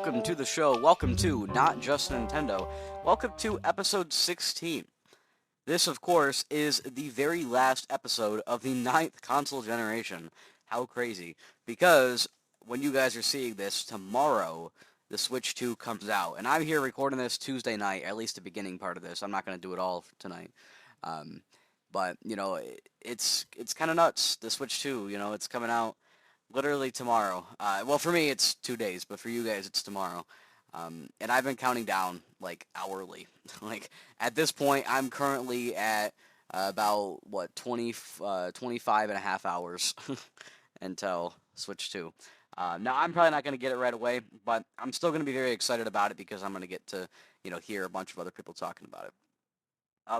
welcome to the show. Welcome to Not Just Nintendo. Welcome to episode 16. This, of course, is the very last episode of the ninth console generation. How crazy. Because when you guys are seeing this, tomorrow, the Switch 2 comes out. And I'm here recording this Tuesday night, at least the beginning part of this. I'm not going to do it all tonight. Um, but, it's kind of nuts. The Switch 2, it's coming out literally tomorrow. Well, for me, it's 2 days, but for you guys, it's tomorrow. And I've been counting down, like, hourly. Like, at this point, I'm currently at about, 25 and a half hours until Switch 2. Now, I'm probably not going to get it right away, but I'm still going to be very excited about it because I'm going to get to, hear a bunch of other people talking about it.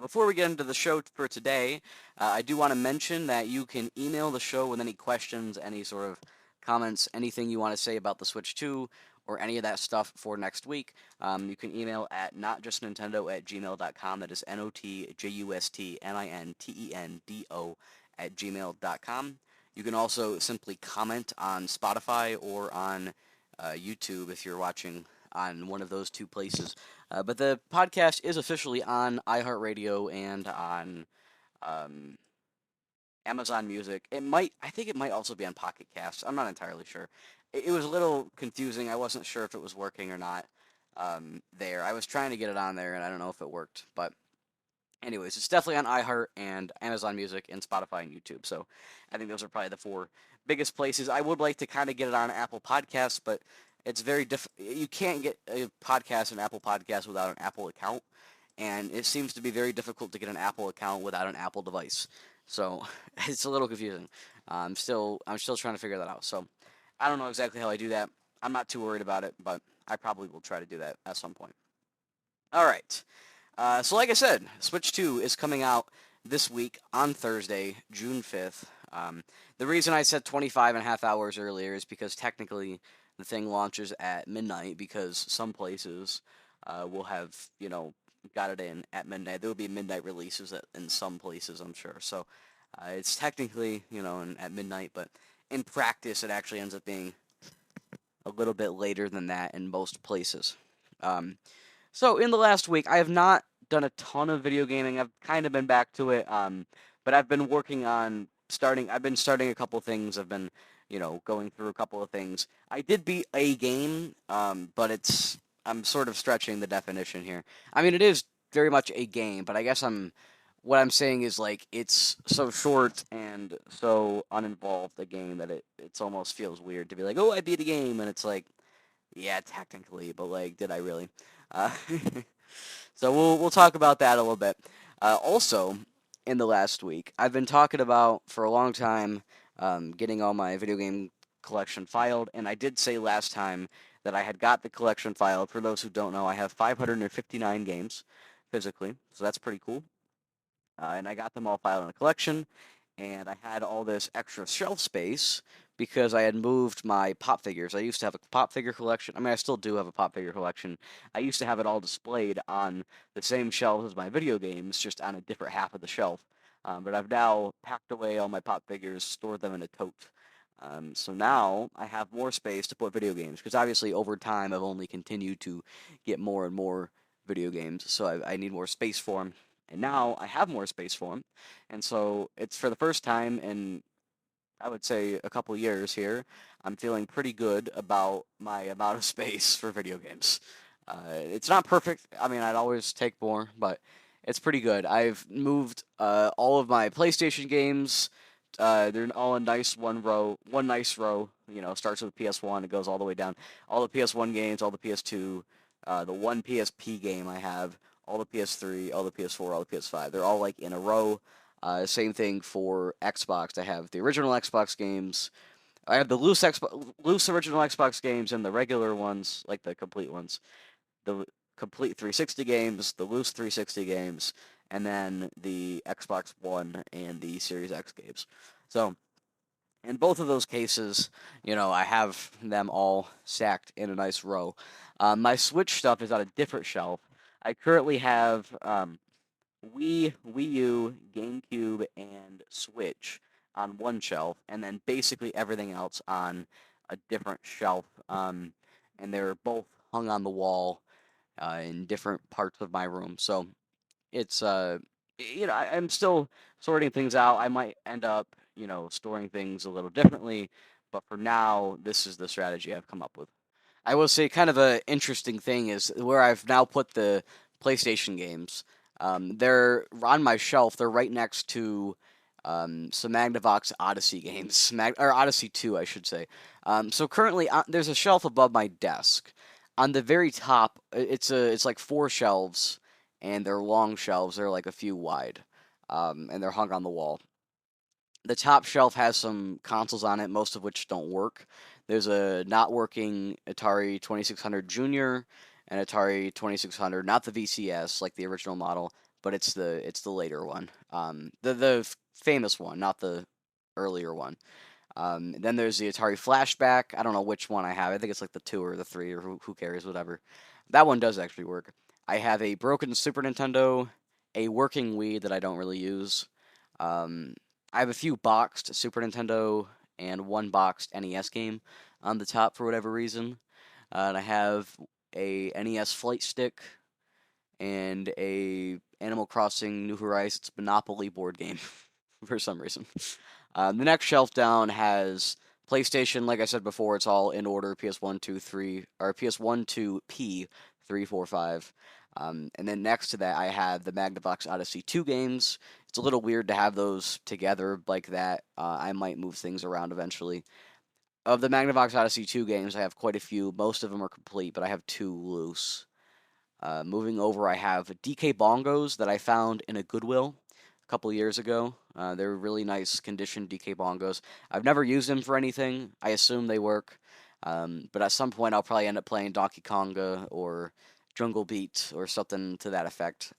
Before we get into the show for today, I do want to mention that you can email the show with any questions, any sort of comments, anything you want to say about the Switch 2, or any of that stuff for next week. You can email at notjustnintendo@gmail.com. That is notjustnintendo@gmail.com. You can also simply comment on Spotify or on YouTube if you're watching on one of those two places. But the podcast is officially on iHeartRadio and on Amazon Music. I think it might also be on Pocket Casts. I'm not entirely sure. It was a little confusing. I wasn't sure if it was working or not there. I was trying to get it on there, and I don't know if it worked. But anyways, it's definitely on iHeart and Amazon Music and Spotify and YouTube. So I think those are probably the four biggest places. I would like to kind of get it on Apple Podcasts, but it's very you can't get a podcast on Apple Podcasts without an Apple account, and it seems to be very difficult to get an Apple account without an Apple device. So it's a little confusing. I'm still trying to figure that out. So I don't know exactly how I do that. I'm not too worried about it, but I probably will try to do that at some point. All right. So like I said, Switch 2 is coming out this week on Thursday, June 5th. The reason I said 25 and a half hours earlier is because technically the thing launches at midnight, because some places will have, got it in at midnight. There will be midnight releases in some places, I'm sure. So it's technically, at midnight, but in practice it actually ends up being a little bit later than that in most places. So in the last week, I have not done a ton of video gaming. I've kind of been back to it, but I've been working on I've been starting a couple things. I've been, going through a couple of things. I did beat a game, but I'm sort of stretching the definition here. I mean, it is very much a game, but I guess what I'm saying is, like, it's so short and so uninvolved a game that it's almost feels weird to be like, oh, I beat a game, and it's like, yeah, technically, but, like, did I really? Uh, so we'll talk about that a little bit. Also, in the last week, I've been talking about for a long time getting all my video game collection filed, and I did say last time that I had got the collection filed. For those who don't know, I have 559 games physically, so that's pretty cool. And I got them all filed in a collection, and I had all this extra shelf space because I had moved my pop figures. I used to have a pop figure collection. I mean, I still do have a pop figure collection. I used to have it all displayed on the same shelf as my video games, just on a different half of the shelf. But I've now packed away all my pop figures, stored them in a tote. So now I have more space to put video games, because obviously over time I've only continued to get more and more video games, so I need more space for them. And now I have more space for them, and so it's for the first time in, I would say, a couple years here, I'm feeling pretty good about my amount of space for video games. It's not perfect. I mean, I'd always take more, but it's pretty good. I've moved all of my PlayStation games. They're all in one nice row. Starts with PS1, it goes all the way down. All the PS1 games, all the PS2, the one PSP game I have, all the PS3, all the PS4, all the PS5. They're all, like, in a row. Same thing for Xbox. I have the original Xbox games. I have the loose original Xbox games and the regular ones, like the complete ones. The complete 360 games, the loose 360 games, and then the Xbox One and the Series X games. So, in both of those cases, I have them all stacked in a nice row. My Switch stuff is on a different shelf. I currently have Wii U, GameCube, and Switch on one shelf, and then basically everything else on a different shelf. and they're both hung on the wall in different parts of my room. So it's I'm still sorting things out. I might end up storing things a little differently, but for now, this is the strategy I've come up with. I will say, kind of a interesting thing is where I've now put the PlayStation games. They're on my shelf. They're right next to some Magnavox Odyssey games, or Odyssey 2, I should say. So currently, there's a shelf above my desk. On the very top, it's like four shelves, and they're long shelves. They're like a few wide, and they're hung on the wall. The top shelf has some consoles on it, most of which don't work. There's a not working Atari 2600 Junior and Atari 2600, not the VCS like the original model, but it's the later one, the famous one, not the earlier one. Then there's the Atari Flashback. I don't know which one I have. I think it's like the two or the three, or who cares, whatever. That one does actually work. I have a broken Super Nintendo, a working Wii that I don't really use. Um, I have a few boxed Super Nintendo and one boxed NES game on the top for whatever reason. And I have a NES Flight Stick and a Animal Crossing New Horizons Monopoly board game for some reason. The next shelf down has PlayStation. Like I said before, it's all in order: PS1, 2, 3, or PS1, 2, P, 3, 4, 5. And then next to that, I have the Magnavox Odyssey 2 games. It's a little weird to have those together like that. I might move things around eventually. Of the Magnavox Odyssey 2 games, I have quite a few. Most of them are complete, but I have two loose. Moving over, I have DK Bongos that I found in a Goodwill a couple years ago. They're really nice condition DK Bongos. I've never used them for anything. I assume they work. But at some point, I'll probably end up playing Donkey Konga or Jungle Beat or something to that effect.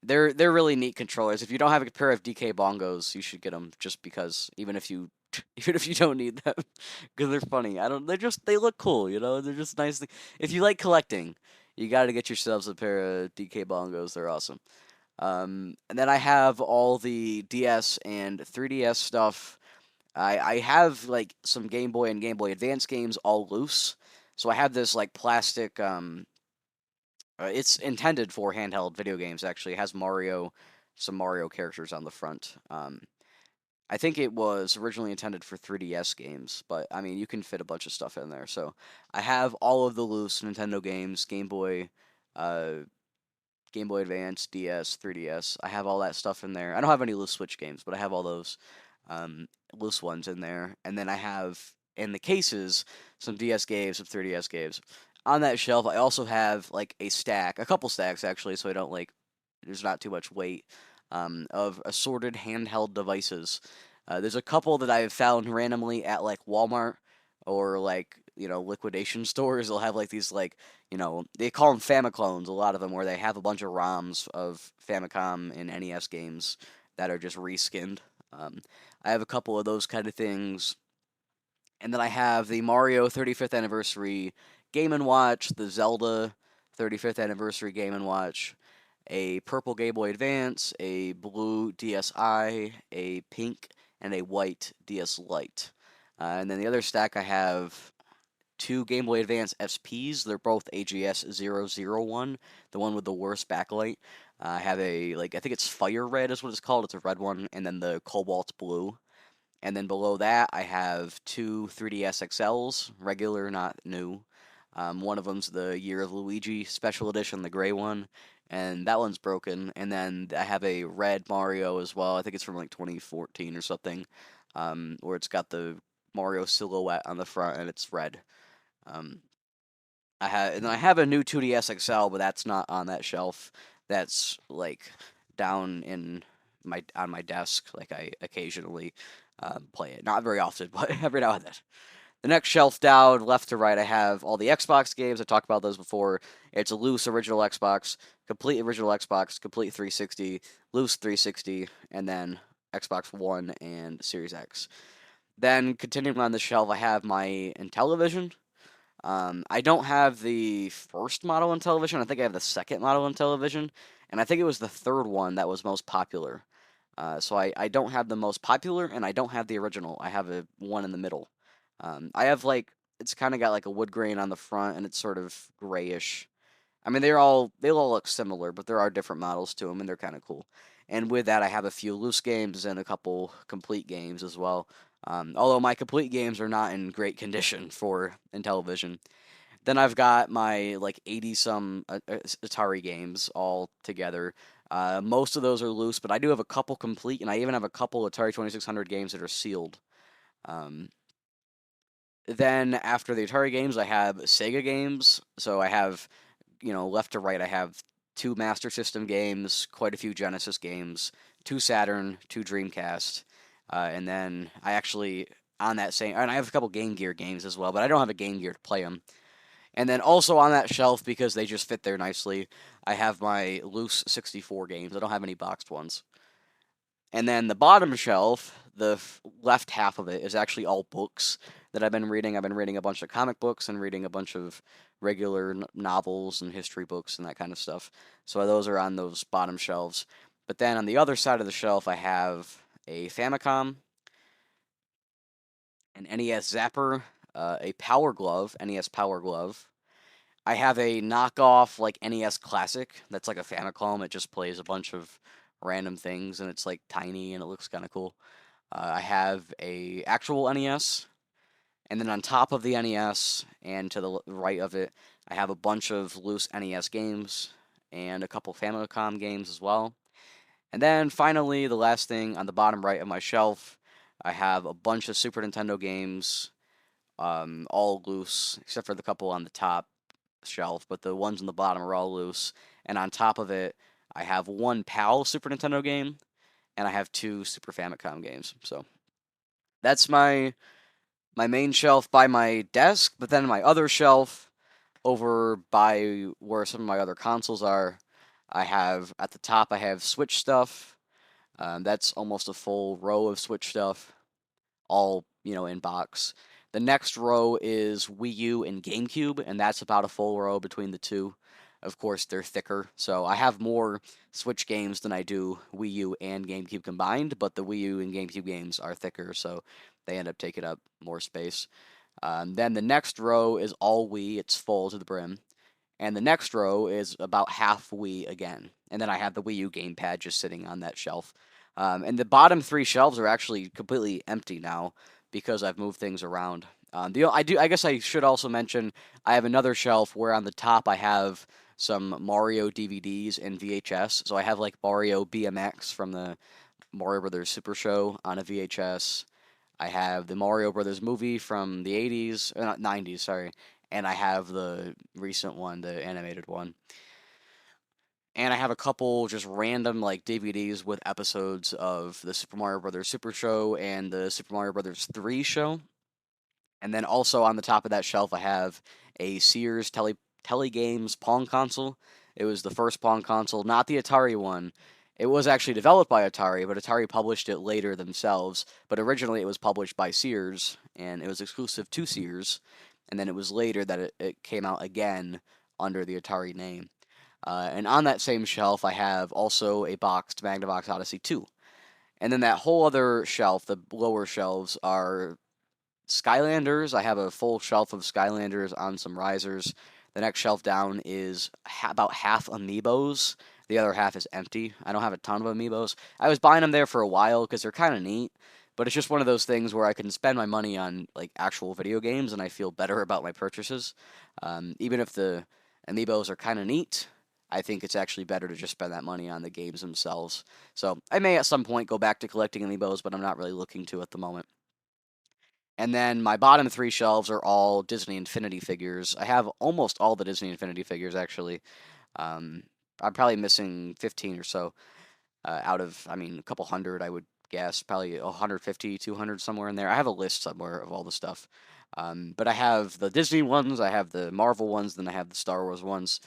They're really neat controllers. If you don't have a pair of DK Bongos, you should get them just because even if you even if you don't need them because they're funny. I don't they look cool, They're just nice. If you like collecting, you got to get yourselves a pair of DK Bongos. They're awesome. And then I have all the DS and 3DS stuff. I have like some Game Boy and Game Boy Advance games all loose. So I have this like plastic it's intended for handheld video games. Actually, it has some Mario characters on the front. I think it was originally intended for 3DS games, but I mean, you can fit a bunch of stuff in there. So I have all of the loose Nintendo games, uh, Game Boy Advance, DS, 3DS. I have all that stuff in there. I don't have any loose Switch games, but I have all those loose ones in there. And then I have in the cases some DS games, some 3DS games. On that shelf, I also have like a couple stacks actually, so I don't like there's not too much weight of assorted handheld devices. There's a couple that I've found randomly at like Walmart or like liquidation stores. They'll have like these like they call them Famiclones. A lot of them where they have a bunch of ROMs of Famicom and NES games that are just reskinned. I have a couple of those kind of things, and then I have the Mario 35th anniversary Game and Watch, the Zelda 35th anniversary Game and Watch, a purple Game Boy Advance, a blue DSi, a pink, and a white DS Lite. And then the other stack I have two Game Boy Advance SPs. They're both AGS 001, the one with the worst backlight. I have I think it's Fire Red is what it's called. It's a red one, and then the Cobalt Blue. And then below that, I have two 3DS XLs, regular, not new. One of them's the Year of Luigi Special Edition, the gray one, and that one's broken. And then I have a red Mario as well. I think it's from like 2014 or something, where it's got the Mario silhouette on the front and it's red. Um, I have a new 2DS XL, but that's not on that shelf. That's like down in my on my desk. Like I occasionally play it, not very often, but every now and then. The next shelf down, left to right, I have all the Xbox games. I talked about those before. It's a loose original Xbox, complete original Xbox, complete 360, loose 360, and then Xbox One and Series X. Then continuing on the shelf, I have my Intellivision. I don't have the first model Intellivision. I think I have the second model Intellivision, and I think it was the third one that was most popular. So I don't have the most popular, and I don't have the original. I have a one in the middle. I have like It's kind of got like a wood grain on the front, and it's sort of grayish. I mean, they all look similar, but there are different models to them, and they're kind of cool. And with that, I have a few loose games and a couple complete games as well. Although my complete games are not in great condition for Intellivision. Then I've got my like 80 some Atari games all together. Most of those are loose, but I do have a couple complete, and I even have a couple Atari 2600 games that are sealed. Um, then after the Atari games, I have Sega games. So I have, left to right, I have two Master System games, quite a few Genesis games, two Saturn, two Dreamcast, and then I actually on that same, and I have a couple Game Gear games as well, but I don't have a Game Gear to play them. And then also on that shelf, because they just fit there nicely, I have my loose 64 games. I don't have any boxed ones. And then the bottom shelf, the left half of it, is actually all books that I've been reading. I've been reading a bunch of comic books and reading a bunch of regular novels and history books and that kind of stuff. So those are on those bottom shelves. But then on the other side of the shelf, I have a Famicom, an NES Zapper, a Power Glove, NES Power Glove. I have a knockoff like NES Classic that's like a Famicom. It just plays a bunch of random things and it's like tiny and it looks kind of cool. I have a actual NES, and then on top of the NES and to the right of it, I have a bunch of loose NES games and a couple Famicom games as well. And then finally, the last thing on the bottom right of my shelf, I have a bunch of Super Nintendo games, all loose except for the couple on the top shelf, but the ones on the bottom are all loose. And on top of it, I have one PAL Super Nintendo game, and I have two Super Famicom games. So that's my main shelf by my desk, but then my other shelf over by where some of my other consoles are, I have at the top I have Switch stuff. That's almost a full row of Switch stuff, all in box. The next row is Wii U and GameCube, and that's about a full row between the two. Of course, they're thicker, so I have more Switch games than I do Wii U and GameCube combined, but the Wii U and GameCube games are thicker, so they end up taking up more space. Then the next row is all Wii, it's full to the brim. And the next row is about half Wii again. And then I have the Wii U gamepad just sitting on that shelf. And the bottom three shelves are actually completely empty now because I've moved things around. I guess I should also mention I have another shelf where on the top I have some Mario DVDs and VHS. So I have like Mario BMX from the Mario Brothers Super Show on a VHS. I have the Mario Brothers movie from the 80s, not 90s, sorry, and I have the recent one, the animated one. And I have a couple just random like DVDs with episodes of the Super Mario Brothers Super Show and the Super Mario Brothers 3 show. And then also on the top of that shelf I have a Sears Telegames Pong console. It was the first Pong console, not the Atari one. It was actually developed by Atari, but Atari published it later themselves. But originally it was published by Sears, and it was exclusive to Sears. And then it was later that it came out again under the Atari name. And on that same shelf, I have also a boxed Magnavox Odyssey 2. And then that whole other shelf, the lower shelves, are Skylanders. I have a full shelf of Skylanders on some risers. The next shelf down is about half Amiibos. The other half is empty. I don't have a ton of Amiibos. I was buying them there for a while because they're kind of neat, but it's just one of those things where I can spend my money on like actual video games and I feel better about my purchases. Even if the Amiibos are kind of neat, I think it's actually better to just spend that money on the games themselves. So I may at some point go back to collecting Amiibos, but I'm not really looking to at the moment. And then my bottom three shelves are all Disney Infinity figures. I have almost all the Disney Infinity figures, actually. Um, I'm probably missing 15 or so out of, I mean, a couple hundred, I would guess. Probably 150, 200, somewhere in there. I have a list somewhere of all the stuff. But I have the Disney ones, I have the Marvel ones, then I have the Star Wars ones,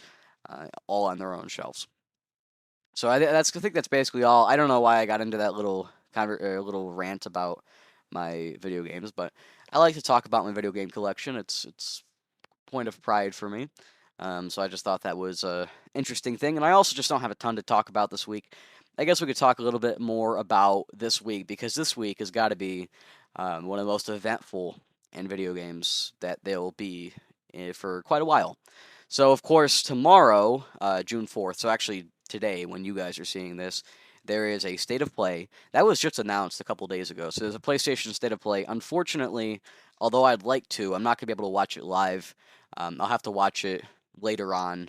all on their own shelves. So I think that's basically all. I don't know why I got into that little rant about my video games, but I like to talk about my video game collection. It's point of pride for me. So I just thought that was a interesting thing, and I also just don't have a ton to talk about this week. I guess we could talk a little bit more about this week because this week has got to be one of the most eventful and video games that they'll be for quite a while. So, of course, tomorrow, June 4th, so actually today, when you guys are seeing this, there is a State of Play. That was just announced a couple days ago. So, there's a PlayStation State of Play. Unfortunately, although I'd like to, I'm not going to be able to watch it live. I'll have to watch it later on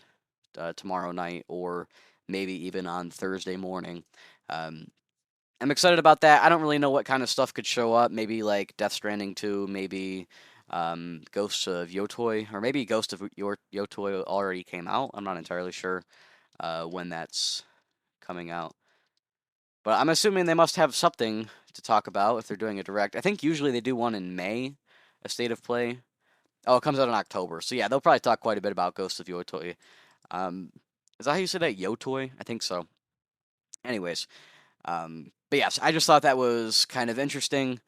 tomorrow night or maybe even on Thursday morning. Um, I'm excited about that. I don't really know what kind of stuff could show up. Maybe like Death Stranding 2, maybe Ghost of Yotoi, or maybe Ghost of Yotoi already came out. I'm not entirely sure when that's coming out. But I'm assuming they must have something to talk about if they're doing a direct. I think usually they do one in May, a State of Play. Oh, it comes out in October. So yeah, they'll probably talk quite a bit about Ghost of Yotoi. Um, is that how you say that? Yotoi? I think so. Anyways, but yes, I just thought that was kind of interesting.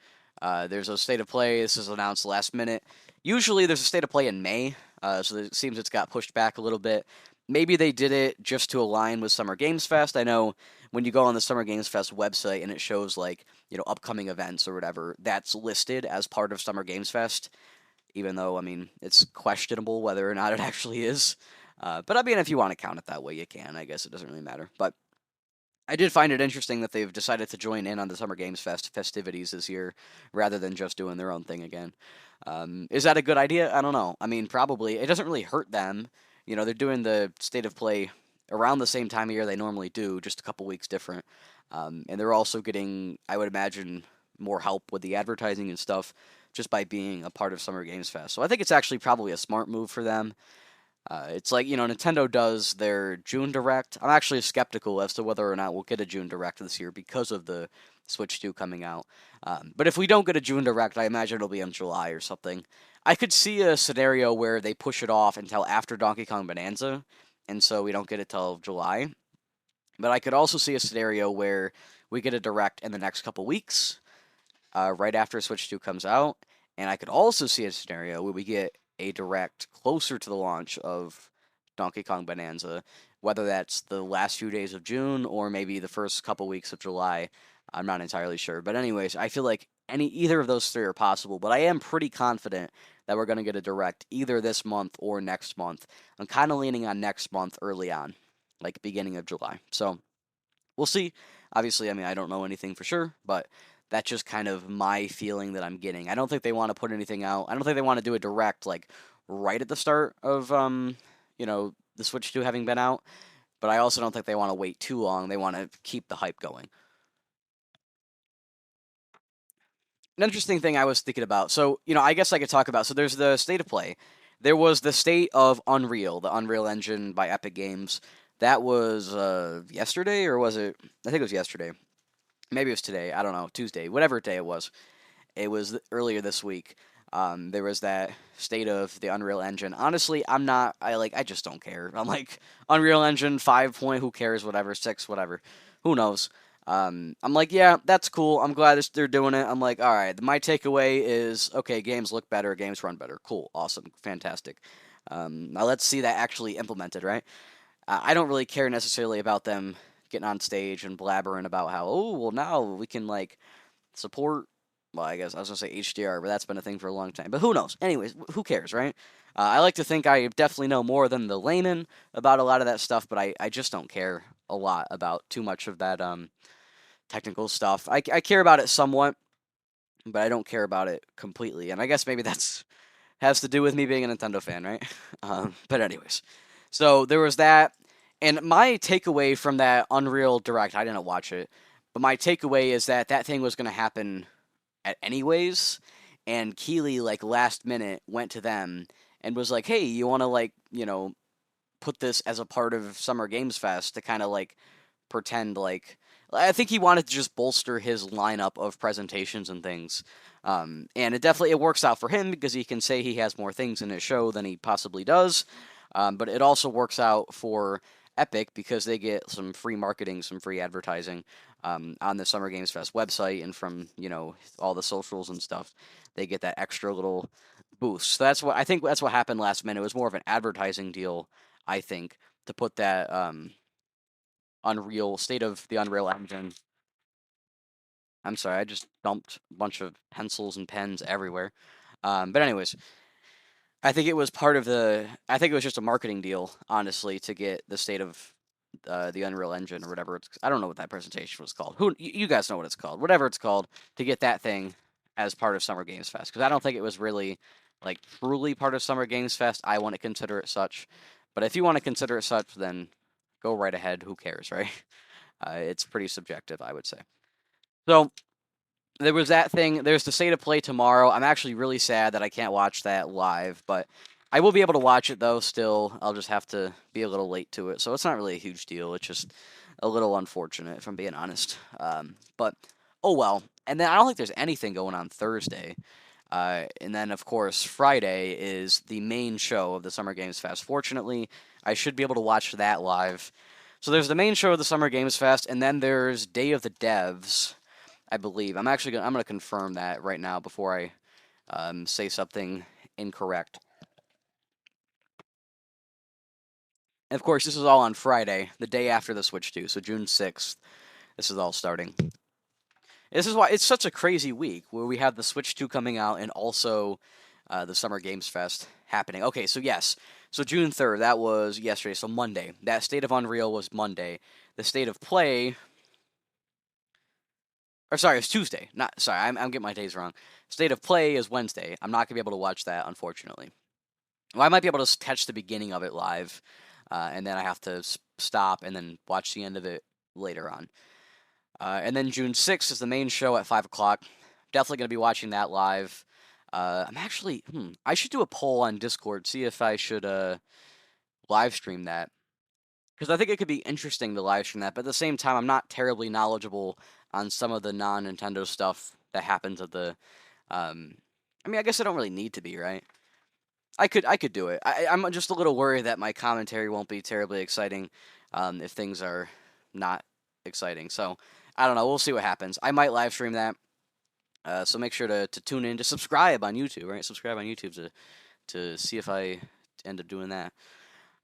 There's a State of Play. This is announced last minute. Usually there's a State of Play in May, so it seems it's got pushed back a little bit. Maybe they did it just to align with Summer Games Fest. I know when you go on the Summer Games Fest website and it shows like, upcoming events or whatever, that's listed as part of Summer Games Fest, even though, I mean, it's questionable whether or not it actually is. But I mean, if you want to count it that way, you can. I guess it doesn't really matter. But I did find it interesting that they've decided to join in on the Summer Games Fest festivities this year rather than just doing their own thing again. Is that a good idea? I don't know. I mean, probably. It doesn't really hurt them. They're doing the State of Play around the same time of year they normally do, just a couple weeks different. And they're also getting, I would imagine, more help with the advertising and stuff just by being a part of Summer Games Fest. So I think it's actually probably a smart move for them. It's like, Nintendo does their June Direct. I'm actually skeptical as to whether or not we'll get a June Direct this year because of the Switch 2 coming out. But if we don't get a June Direct, I imagine it'll be in July or something. I could see a scenario where they push it off until after Donkey Kong Bonanza, and so we don't get it till July. But I could also see a scenario where we get a Direct in the next couple weeks, right after Switch 2 comes out. And I could also see a scenario where we get a direct closer to the launch of Donkey Kong Bonanza, whether that's the last few days of June or maybe the first couple weeks of July. I'm not entirely sure. But anyways, I feel like either of those three are possible, but I am pretty confident that we're going to get a direct either this month or next month. I'm kind of leaning on next month early on, like beginning of July. So we'll see. Obviously, I mean, I don't know anything for sure, but that's just kind of my feeling that I'm getting. I don't think they want to put anything out. I don't think they want to do a direct like right at the start of the Switch 2 having been out, but I also don't think they want to wait too long. They want to keep the hype going. An interesting thing I was thinking about. So, I guess I could talk about. So there's the State of Play. There was the State of Unreal, the Unreal Engine by Epic Games. That was yesterday, or was it? I think it was yesterday. Maybe it was today. I don't know. Tuesday, whatever day it was. It was earlier this week. There was that State of the Unreal Engine. Honestly, I'm not. I just don't care. I'm like Unreal Engine 5 point. Who cares? Whatever. 6. Whatever. Who knows? I'm like, yeah, that's cool. I'm glad they're doing it. I'm like, all right. My takeaway is, okay, games look better, games run better. Cool, awesome, fantastic. Now let's see that actually implemented, right? I don't really care necessarily about them getting on stage and blabbering about how, oh, well, now we can like support. Well, I guess I was gonna say HDR, but that's been a thing for a long time. But who knows? Anyways, who cares, right? I like to think I definitely know more than the layman about a lot of that stuff, but I just don't care a lot about too much of that technical stuff. I care about it somewhat, but I don't care about it completely. And I guess maybe that's has to do with me being a Nintendo fan, right? But anyways, so there was that, and my takeaway from that Unreal Direct, I didn't watch it, but my takeaway is that that thing was going to happen at anyways, and Keeley like last minute went to them and was like, "Hey, you want to like put this as a part of Summer Games Fest to kind of like pretend like." I think he wanted to just bolster his lineup of presentations and things. And it works out for him because he can say he has more things in his show than he possibly does. But it also works out for Epic because they get some free marketing, some free advertising on the Summer Games Fest website and from all the socials and stuff. They get that extra little boost. So that's what happened last minute. It was more of an advertising deal, I think, to put that Unreal State of the Unreal Engine. I'm sorry, I just dumped a bunch of pencils and pens everywhere. But anyways, I think it was part of the. I think it was just a marketing deal, honestly, to get the state of the Unreal Engine or whatever. I don't know what that presentation was called. You guys know what it's called? Whatever it's called, to get that thing as part of Summer Games Fest, because I don't think it was really like truly part of Summer Games Fest. I want to consider it such, but if you want to consider it such, then go right ahead. Who cares, right? It's pretty subjective, I would say. So there was that thing. There's the state of play tomorrow. I'm actually really sad that I can't watch that live, but I will be able to watch it though. Still, I'll just have to be a little late to it, so it's not really a huge deal. It's just a little unfortunate, if I'm being honest. But oh well. And then I don't think there's anything going on Thursday. And then, of course, Friday is the main show of the Summer Games Fest. Fortunately, I should be able to watch that live. So there's the main show of the Summer Games Fest, and then there's Day of the Devs, I believe. I'm gonna confirm that right now before I say something incorrect. And of course, this is all on Friday, the day after the Switch 2, so June 6th. This is all starting. This is why it's such a crazy week where we have the Switch 2 coming out and also the Summer Games Fest happening. Okay, so yes. So June 3rd, that was yesterday, so Monday. That State of Unreal was Monday. The State of Play, or sorry, it's Tuesday. Not sorry, I'm getting my days wrong. State of Play is Wednesday. I'm not gonna be able to watch that, unfortunately. Well, I might be able to catch the beginning of it live, and then I have to stop and then watch the end of it later on. And then June 6th is the main show at 5 o'clock. Definitely going to be watching that live. I'm actually, I should do a poll on Discord, see if I should live stream that. Because I think it could be interesting to live stream that, but at the same time, I'm not terribly knowledgeable on some of the non Nintendo stuff that happens at the. I mean, I guess I don't really need to be, right? I could do it. I'm just a little worried that my commentary won't be terribly exciting if things are not exciting. So I don't know. We'll see what happens. I might live stream that. So make sure to tune in, to subscribe on YouTube, right? Subscribe on YouTube to see if I end up doing that.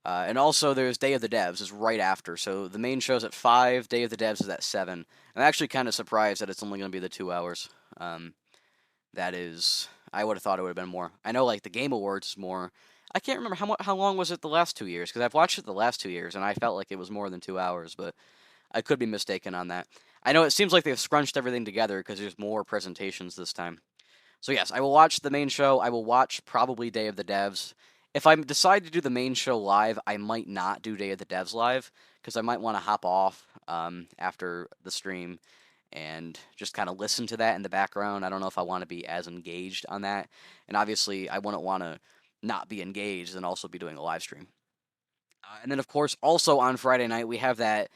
And also, there's Day of the Devs is right after. So the main show's at 5. Day of the Devs is at 7. I'm actually kind of surprised that it's only going to be the 2 hours. That is, I would have thought it would have been more. I know, like, the Game Awards is more. I can't remember how long was it the last 2 years, because I've watched it the last 2 years, and I felt like it was more than 2 hours, but I could be mistaken on that. I know it seems like they've scrunched everything together because there's more presentations this time. So yes, I will watch the main show. I will watch probably Day of the Devs. If I decide to do the main show live, I might not do Day of the Devs live because I might want to hop off after the stream and just kind of listen to that in the background. I don't know if I want to be as engaged on that. And obviously, I wouldn't want to not be engaged and also be doing a live stream. And then, of course, also on Friday night, we have that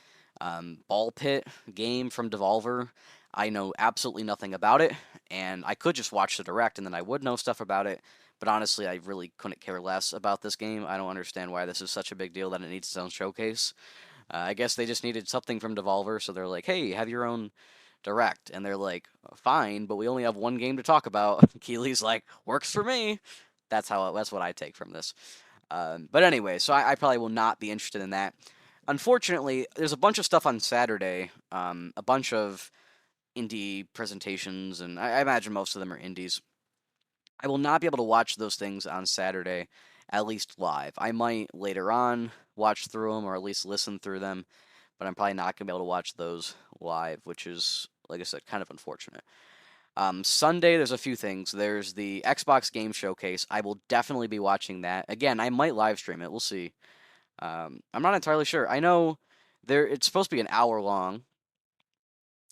ball pit game from Devolver. I know absolutely nothing about it, and I could just watch the direct and then I would know stuff about it. But honestly, I really couldn't care less about this game. I don't understand why this is such a big deal that it needs its own showcase. I guess they just needed something from Devolver, so they're like, hey, have your own direct. And they're like, fine, but we only have one game to talk about. Keely's like, works for me. That's what I take from this. But anyway, so I probably will not be interested in that. Unfortunately, there's a bunch of stuff on Saturday, a bunch of indie presentations, and I imagine most of them are indies. I will not be able to watch those things on Saturday, at least live. I might later on watch through them or at least listen through them, but I'm probably not going to be able to watch those live, which is, like I said, kind of unfortunate. Sunday, there's a few things. There's the Xbox Game Showcase. I will definitely be watching that. Again, I might live stream it. We'll see. I'm not entirely sure. I know it's supposed to be an hour long.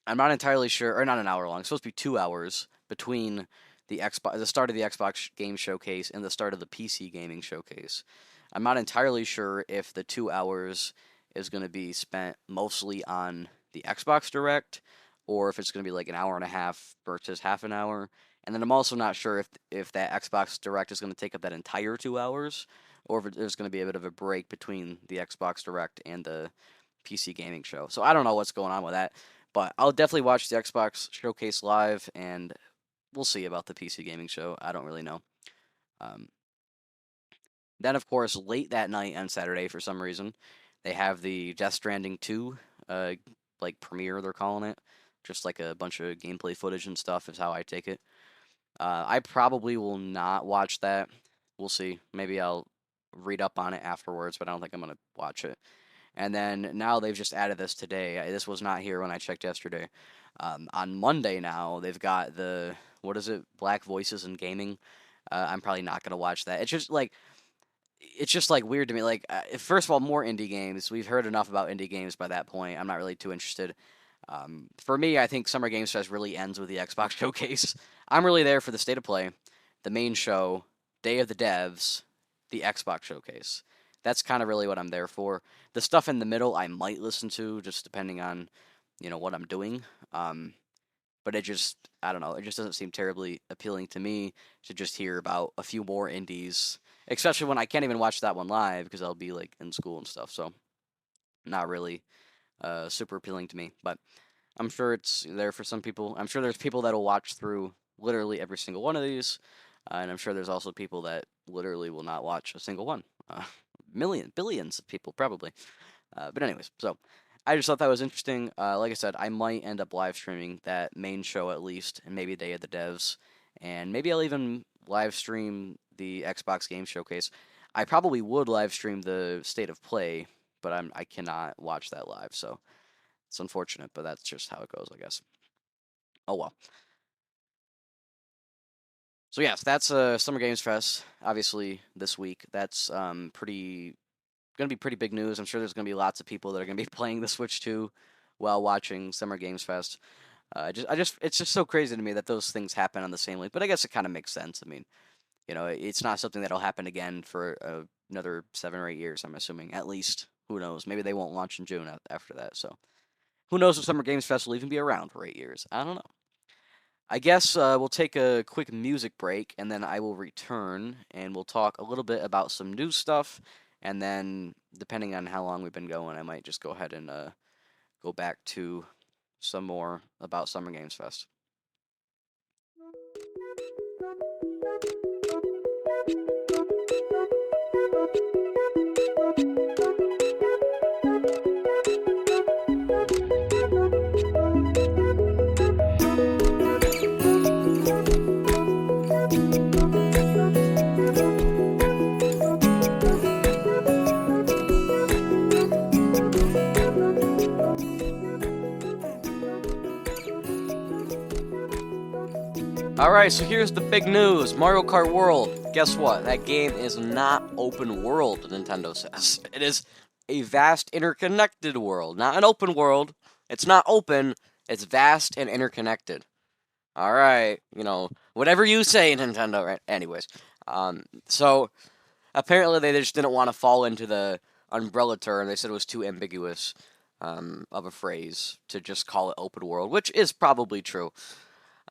I'm not entirely sure, or not an hour long. It's supposed to be 2 hours between the start of the Xbox Game Showcase and the start of the PC Gaming Showcase. I'm not entirely sure if the 2 hours is going to be spent mostly on the Xbox Direct, or if it's going to be like an hour and a half versus half an hour. And then I'm also not sure if that Xbox Direct is going to take up that entire 2 hours, or if there's going to be a bit of a break between the Xbox Direct and the PC Gaming Show. So I don't know what's going on with that, but I'll definitely watch the Xbox Showcase live, and we'll see about the PC Gaming Show. I don't really know. Um, then, of course, late that night on Saturday, for some reason, they have the Death Stranding 2, like premiere, they're calling it. Just like a bunch of gameplay footage and stuff is how I take it. I probably will not watch that. We'll see. Maybe I'll read up on it afterwards, but I don't think I'm gonna watch it. And then now they've just added this today. This was not here when I checked yesterday. On Monday now they've got the what is it? Black Voices in Gaming. I'm probably not gonna watch that. It's just like weird to me. Like first of all, more indie games. We've heard enough about indie games by that point. I'm not really too interested. For me, I think Summer Games Fest really ends with the Xbox Showcase. I'm really there for the State of Play, the main show, Day of the Devs, the Xbox Showcase. That's kind of really what I'm there for. The stuff in the middle, I might listen to, just depending on, what I'm doing. But I don't know, it just doesn't seem terribly appealing to me to just hear about a few more indies, especially when I can't even watch that one live because I'll be like in school and stuff. So not really super appealing to me. But I'm sure it's there for some people. I'm sure there's people that'll watch through literally every single one of these, and I'm sure there's also people that literally will not watch a single one. Billions of people probably. But anyways, so I just thought that was interesting. Like I said, I might end up live streaming that main show at least, and maybe Day of the Devs, and maybe I'll even live stream the Xbox Game Showcase. I probably would live stream the State of Play, but I cannot watch that live, so it's unfortunate, but that's just how it goes, I guess. Oh well. So yes, that's Summer Games Fest. Obviously, this week. That's pretty gonna be pretty big news. I'm sure there's gonna be lots of people that are gonna be playing the Switch 2 while watching Summer Games Fest. It's just so crazy to me that those things happen on the same week. But I guess it kind of makes sense. I mean, it's not something that'll happen again for another 7 or 8 years. I'm assuming, at least. Who knows? Maybe they won't launch in June after that. So who knows if Summer Games Fest will even be around for 8 years? I don't know. I guess we'll take a quick music break and then I will return and we'll talk a little bit about some new stuff. And then, depending on how long we've been going, I might just go ahead and go back to some more about Summer Games Fest. Alright, so here's the big news. Mario Kart World. Guess what? That game is not open world, Nintendo says. It is a vast interconnected world. Not an open world. It's not open. It's vast and interconnected. Alright, whatever you say, Nintendo, right? Anyways, so apparently they just didn't want to fall into the umbrella term. They said it was too ambiguous of a phrase to just call it open world, which is probably true.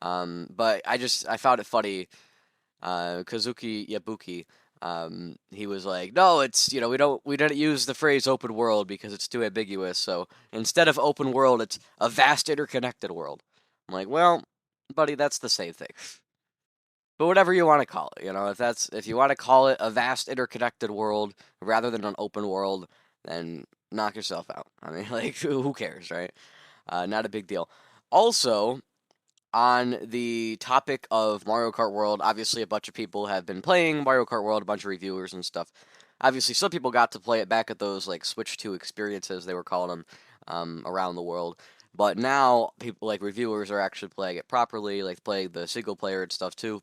But I found it funny. Kazuki Yabuki, he was like, no, it's we don't use the phrase open world because it's too ambiguous. So instead of open world, it's a vast interconnected world. I'm like, well, buddy, that's the same thing. But whatever you want to call it, if you want to call it a vast interconnected world rather than an open world, then knock yourself out. I mean, like, who cares, right? Not a big deal. Also, on the topic of Mario Kart World, obviously a bunch of people have been playing Mario Kart World, a bunch of reviewers and stuff. Obviously, some people got to play it back at those like Switch 2 experiences, they were calling them, around the world. But now people like reviewers are actually playing it properly, like playing the single player and stuff too.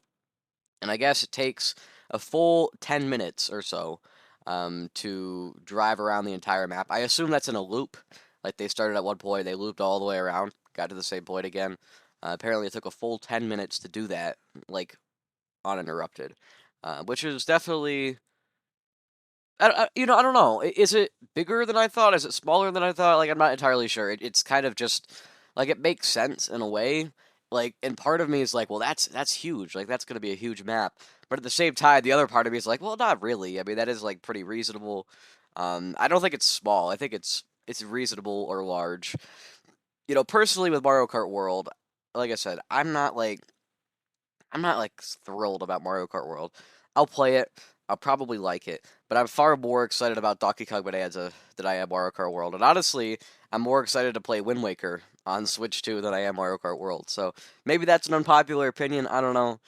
And I guess it takes a full 10 minutes or so to drive around the entire map. I assume that's in a loop. Like they started at one point, they looped all the way around, got to the same point again. Apparently, it took a full 10 minutes to do that, like, uninterrupted, which is definitely, I don't know. Is it bigger than I thought? Is it smaller than I thought? Like, I'm not entirely sure. It's kind of just, like, it makes sense in a way. Like, and part of me is like, well, that's huge. Like, that's going to be a huge map. But at the same time, the other part of me is like, well, not really. I mean, that is, like, pretty reasonable. I don't think it's small. I think it's reasonable or large. Personally, with Mario Kart World, like I said, I'm not like thrilled about Mario Kart World. I'll play it. I'll probably like it, but I'm far more excited about Donkey Kong Bonanza than I am Mario Kart World. And honestly, I'm more excited to play Wind Waker on Switch 2 than I am Mario Kart World. So maybe that's an unpopular opinion. I don't know.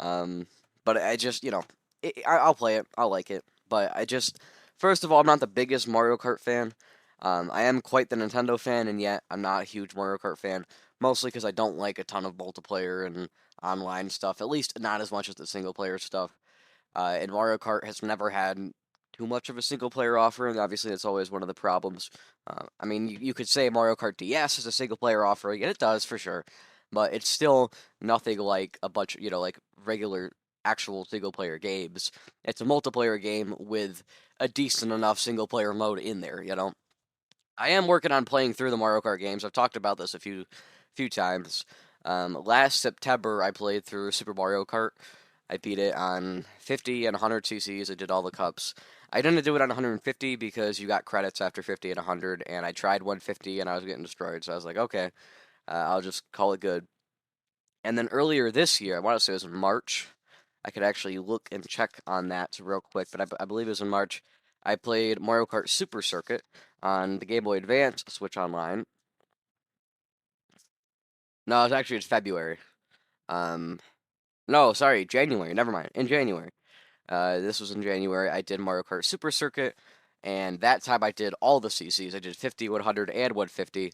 Um, but I just, I'll play it. I'll like it. But first of all, I'm not the biggest Mario Kart fan. I am quite the Nintendo fan, and yet I'm not a huge Mario Kart fan. Mostly because I don't like a ton of multiplayer and online stuff. At least not as much as the single player stuff. And Mario Kart has never had too much of a single player offering. Obviously, that's always one of the problems. I mean, you could say Mario Kart DS is a single player offering, and it does for sure, but it's still nothing like a bunch, like regular actual single player games. It's a multiplayer game with a decent enough single player mode in there. I am working on playing through the Mario Kart games. I've talked about this a few times. Last September, I played through Super Mario Kart. I beat it on 50 and 100 CCs. I did all the cups. I didn't do it on 150 because you got credits after 50 and 100, and I tried 150 and I was getting destroyed. So I was like, okay, I'll just call it good. And then earlier this year, I want to say it was in March. I could actually look and check on that real quick, but I believe it was in March. I played Mario Kart Super Circuit on the Game Boy Advance Switch Online. No, it's February. Um, no, sorry, January. Never mind. In January. This was in January. I did Mario Kart Super Circuit, and that time I did all the CCs. I did 50, 100, and 150,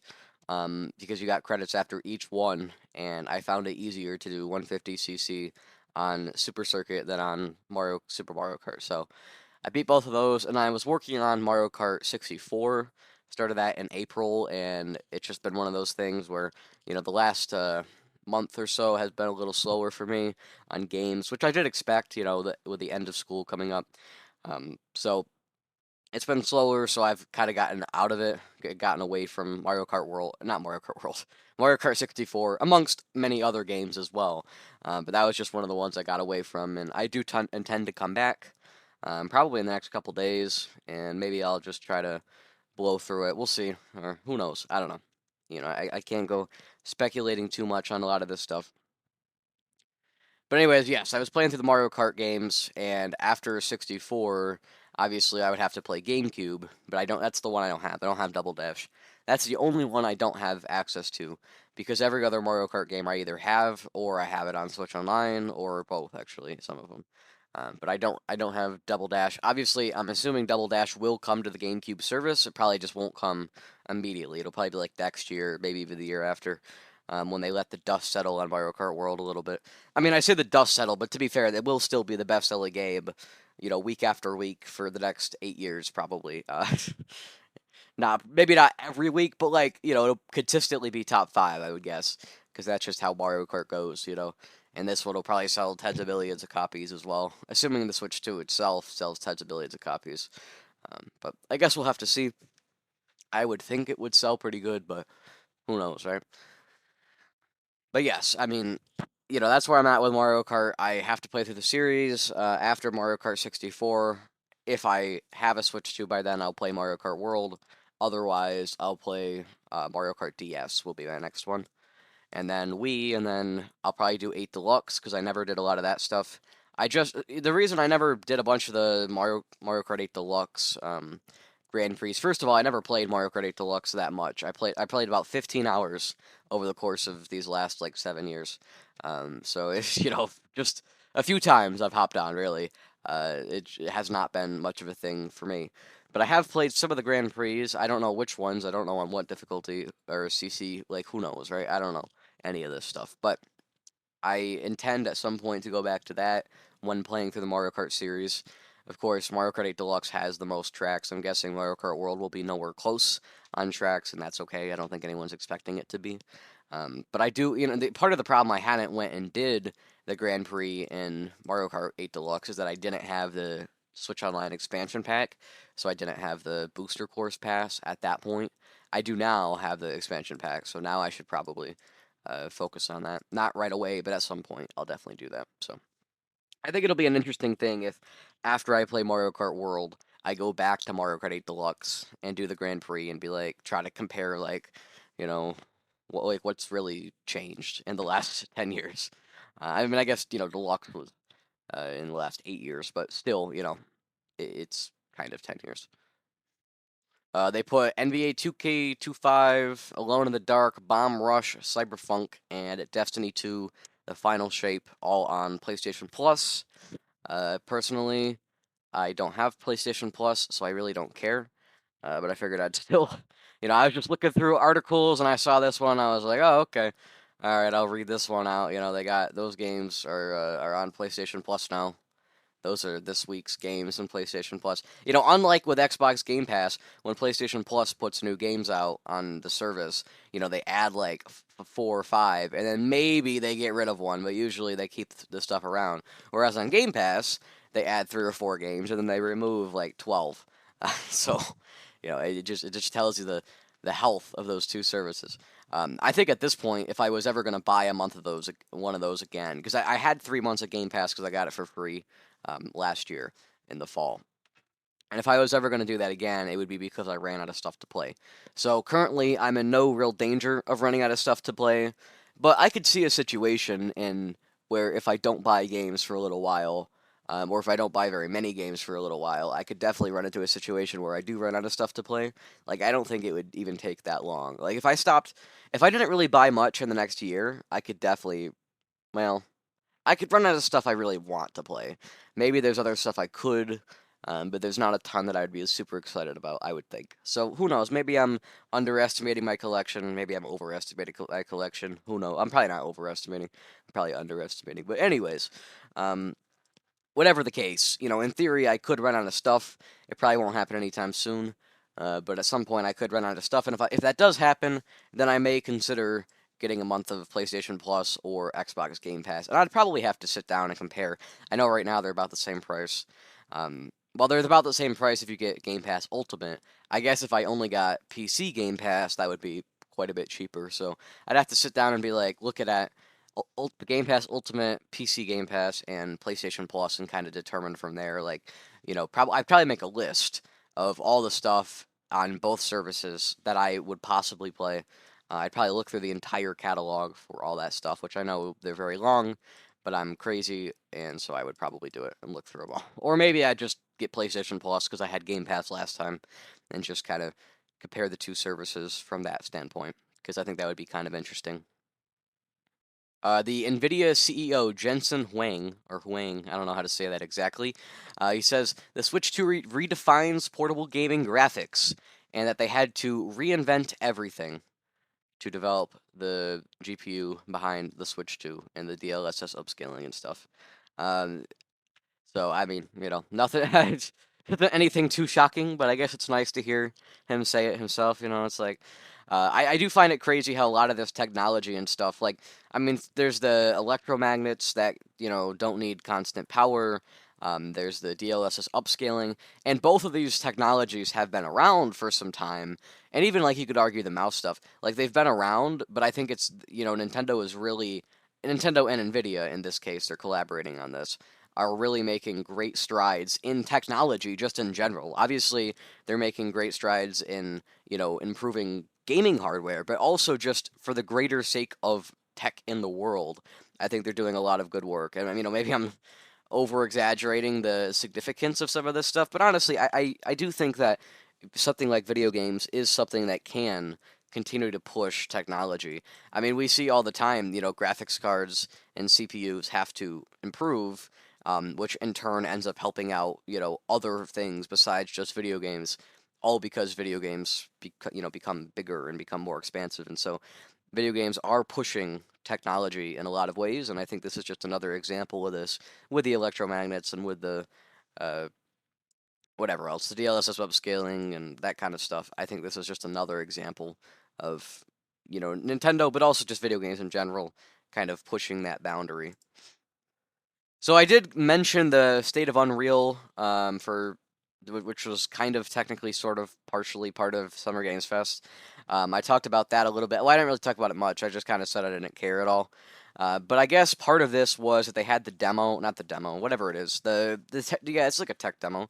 because you got credits after each one, and I found it easier to do 150cc on Super Circuit than on Super Mario Kart. So I beat both of those, and I was working on Mario Kart 64. Started that in April, and it's just been one of those things where, the last month or so has been a little slower for me on games, which I did expect, with the end of school coming up. So it's been slower, so I've kind of gotten out of it, gotten away from Mario Kart World, not Mario Kart World, Mario Kart 64, amongst many other games as well. But that was just one of the ones I got away from, and I do intend to come back, probably in the next couple days, and maybe I'll just try to blow through it. We'll see, or who knows? I don't know. I can't go speculating too much on a lot of this stuff. But anyways, yes, I was playing through the Mario Kart games, and after 64, obviously I would have to play GameCube, but I don't. That's the one I don't have. I don't have Double Dash. That's the only one I don't have access to, because every other Mario Kart game I either have or I have it on Switch Online or both. Actually, some of them. But I don't have Double Dash. Obviously, I'm assuming Double Dash will come to the GameCube service. It probably just won't come immediately. It'll probably be like next year, maybe even the year after, when they let the dust settle on Mario Kart World a little bit. I mean, I say the dust settle, but to be fair, it will still be the best-selling game, week after week for the next 8 years, probably. Not maybe not every week, but like it'll consistently be top five, I would guess, because that's just how Mario Kart goes. And this one will probably sell tens of millions of copies as well, assuming the Switch 2 itself sells tens of millions of copies. But I guess we'll have to see. I would think it would sell pretty good, but who knows, right? But yes, I mean, that's where I'm at with Mario Kart. I have to play through the series after Mario Kart 64. If I have a Switch 2 by then, I'll play Mario Kart World. Otherwise, I'll play Mario Kart DS will be my next one. And then Wii, and then I'll probably do 8 Deluxe because I never did a lot of that stuff. The reason I never did a bunch of the Mario Kart 8 Deluxe Grand Prix. First of all, I never played Mario Kart 8 Deluxe that much. I played about 15 hours over the course of these last like 7 years. So it's just a few times I've hopped on. Really, it has not been much of a thing for me. But I have played some of the Grand Prix. I don't know which ones. I don't know on what difficulty or CC. Like who knows, right? I don't know any of this stuff. But I intend at some point to go back to that when playing through the Mario Kart series. Of course, Mario Kart 8 Deluxe has the most tracks. I'm guessing Mario Kart World will be nowhere close on tracks, and that's okay. I don't think anyone's expecting it to be. But I do, part of the problem I hadn't went and did the Grand Prix in Mario Kart 8 Deluxe is that I didn't have the Switch Online expansion pack, so I didn't have the booster course pass at that point. I do now have the expansion pack, so now I should probably focus on that. Not right away, but at some point I'll definitely do that. So I think it'll be an interesting thing if after I play Mario Kart World, I go back to Mario Kart 8 Deluxe and do the Grand Prix and be like try to compare like, you know, what's really changed in the last 10 years. I mean, I guess, Deluxe was in the last 8 years, but still, it's kind of 10 years. They put NBA 2K25, Alone in the Dark, Bomb Rush, Cyberpunk, and Destiny 2 the final shape, all on PlayStation Plus. Personally, I don't have PlayStation Plus, so I really don't care. But I figured I'd still, I was just looking through articles and I saw this one. I was like, oh, okay. All right, I'll read this one out. They got those games are on PlayStation Plus now. Those are this week's games on PlayStation Plus. Unlike with Xbox Game Pass, when PlayStation Plus puts new games out on the service, they add like 4 or 5, and then maybe they get rid of one, but usually they keep the stuff around. Whereas on Game Pass, they add 3 or 4 games, and then they remove like 12. So, it just tells you the health of those two services. I think at this point, if I was ever going to buy one of those again, because I had 3 months of Game Pass because I got it for free last year in the fall. And if I was ever going to do that again, it would be because I ran out of stuff to play. So currently, I'm in no real danger of running out of stuff to play, but I could see a situation in where if I don't buy games for a little while, or if I don't buy very many games for a little while, I could definitely run into a situation where I do run out of stuff to play. Like, I don't think it would even take that long. Like, if I didn't really buy much in the next year, I could definitely, well, I could run out of stuff I really want to play. Maybe there's other stuff I could, but there's not a ton that I'd be super excited about, I would think. So who knows? Maybe I'm underestimating my collection. Maybe I'm overestimating my collection. Who knows? I'm probably not overestimating. I'm probably underestimating. But anyways, whatever the case, in theory, I could run out of stuff. It probably won't happen anytime soon. But at some point, I could run out of stuff, and if that does happen, then I may consider getting a month of PlayStation Plus or Xbox Game Pass, and I'd probably have to sit down and compare. I know right now they're about the same price. Well, they're about the same price if you get Game Pass Ultimate. I guess if I only got PC Game Pass, that would be quite a bit cheaper. So I'd have to sit down and be like, look at Game Pass Ultimate, PC Game Pass, and PlayStation Plus, and kind of determine from there. Like, I'd probably make a list of all the stuff on both services that I would possibly play. I'd probably look through the entire catalog for all that stuff, which I know they're very long, but I'm crazy, and so I would probably do it and look through them all. Or maybe I'd just get PlayStation Plus because I had Game Pass last time, and just kind of compare the two services from that standpoint, because I think that would be kind of interesting. The NVIDIA CEO Jensen Huang, or Huang, I don't know how to say that exactly, he says the Switch 2 redefines portable gaming graphics, and that they had to reinvent everything to develop the GPU behind the Switch 2 and the DLSS upscaling and stuff. Um, so, I mean, nothing, anything too shocking, but I guess it's nice to hear him say it himself. It's like, I do find it crazy how a lot of this technology and stuff, like, I mean, there's the electromagnets that, don't need constant power. There's the DLSS upscaling, and both of these technologies have been around for some time. And even, like, you could argue the mouse stuff, like, they've been around, but I think it's, Nintendo and Nvidia in this case, they're collaborating on this, are really making great strides in technology just in general. Obviously, they're making great strides in, improving gaming hardware, but also just for the greater sake of tech in the world. I think they're doing a lot of good work. And, maybe I'm over exaggerating the significance of some of this stuff, but honestly, I do think that something like video games is something that can continue to push technology. I mean, we see all the time, graphics cards and CPUs have to improve, which in turn ends up helping out, other things besides just video games, all because video games, become bigger and become more expansive. And so video games are pushing technology in a lot of ways, and I think this is just another example of this with the electromagnets and with the uh, whatever else, the DLSS upscaling and that kind of stuff. I think this is just another example of, Nintendo, but also just video games in general, kind of pushing that boundary. So I did mention the State of Unreal, which was kind of technically sort of partially part of Summer Games Fest. I talked about that a little bit. Well, I didn't really talk about it much. I just kind of said I didn't care at all. But I guess part of this was that they had the demo, not the demo, whatever it is. Yeah, it's like a tech demo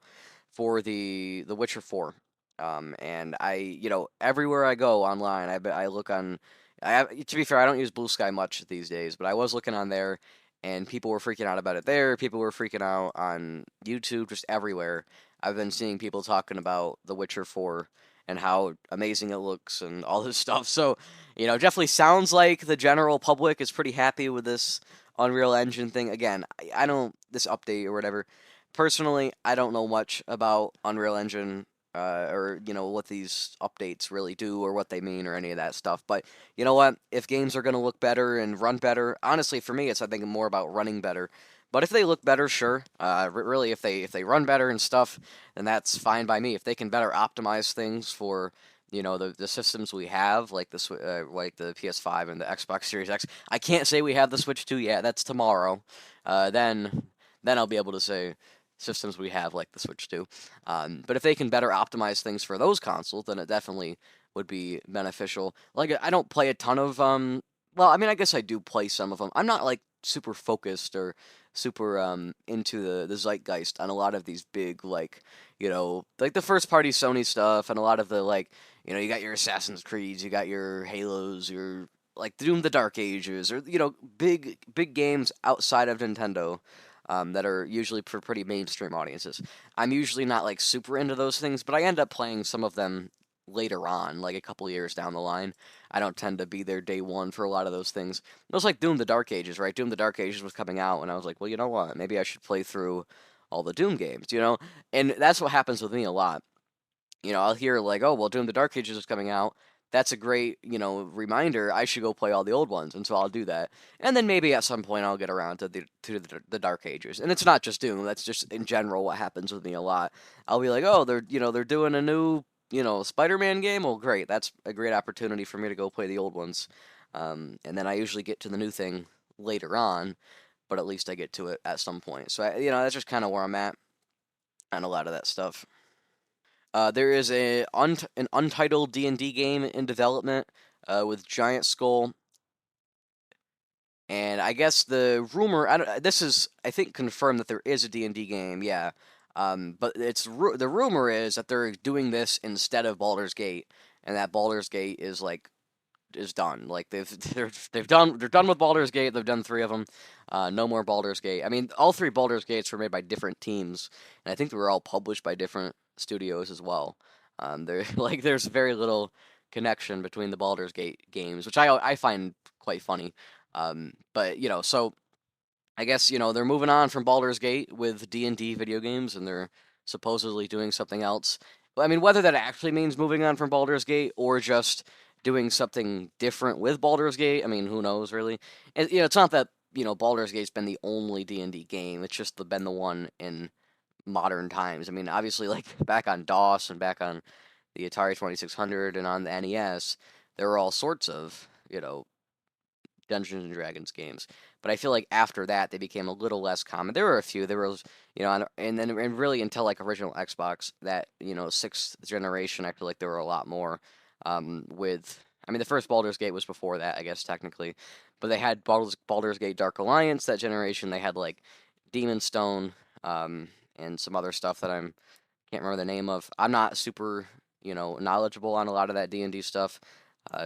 for the Witcher 4. And everywhere I go online, I look on. To be fair, I don't use Blue Sky much these days, but I was looking on there, and people were freaking out about it there. People were freaking out on YouTube, just everywhere. I've been seeing people talking about The Witcher 4 and how amazing it looks and all this stuff. So, definitely sounds like the general public is pretty happy with this Unreal Engine thing. Again, I don't this update or whatever. Personally, I don't know much about Unreal Engine or what these updates really do or what they mean or any of that stuff. But you know what? If games are going to look better and run better, honestly, for me, it's I think more about running better. But if they look better, sure. Really, if they run better and stuff, then that's fine by me. If they can better optimize things for the systems we have, like the PS5 and the Xbox Series X. I can't say we have the Switch 2 yet. That's tomorrow. Then I'll be able to say systems we have like the Switch 2. But if they can better optimize things for those consoles, then it definitely would be beneficial. Like I don't play a ton of well, I mean I guess I do play some of them. I'm not like super focused or super into the zeitgeist on a lot of these big like the first party Sony stuff and a lot of the you got your Assassin's Creeds, you got your Halos, your like Doom the Dark Ages, or big games outside of Nintendo that are usually for pretty mainstream audiences. I'm usually not like super into those things, but I end up playing some of them later on, like a couple years down the line. I don't tend to be there day one for a lot of those things. It was like Doom the Dark Ages, right? Doom the Dark Ages was coming out, and I was like, well, you know what? Maybe I should play through all the Doom games. And that's what happens with me a lot. I'll hear like, oh, well, Doom the Dark Ages is coming out. That's a great, reminder. I should go play all the old ones, and so I'll do that. And then maybe at some point I'll get around to the Dark Ages. And it's not just Doom. That's just in general what happens with me a lot. I'll be like, oh, they're doing a new, Spider-Man game. Well, great. That's a great opportunity for me to go play the old ones. And then I usually get to the new thing later on, but at least I get to it at some point. So that's just kind of where I'm at on a lot of that stuff. There is an untitled D&D game in development with Giant Skull, and I guess the rumor this is I think confirmed that there is a D&D game, yeah. But the rumor is that they're doing this instead of Baldur's Gate, and that Baldur's Gate is done. Like they're done with Baldur's Gate. They've done 3 of them. No more Baldur's Gate. I mean, all 3 Baldur's Gates were made by different teams, and I think they were all published by different studios as well. There's very little connection between the Baldur's Gate games, which I find quite funny. But so I guess they're moving on from Baldur's Gate with D&D video games, and they're supposedly doing something else. I mean, whether that actually means moving on from Baldur's Gate or just doing something different with Baldur's Gate, I mean, who knows really? And, it's not that Baldur's Gate's been the only D&D game. It's just been the one in modern times. I mean, obviously, like back on DOS and back on the Atari 2600 and on the NES, there were all sorts of Dungeons and Dragons games. But I feel like after that, they became a little less common. There were a few. There was, and really until like original Xbox, that 6th generation, I feel like there were a lot more. I mean, the first Baldur's Gate was before that, I guess technically, but they had Baldur's Gate Dark Alliance that generation. They had like Demon Stone, and some other stuff that can't remember the name of. I'm not super knowledgeable on a lot of that D&D stuff.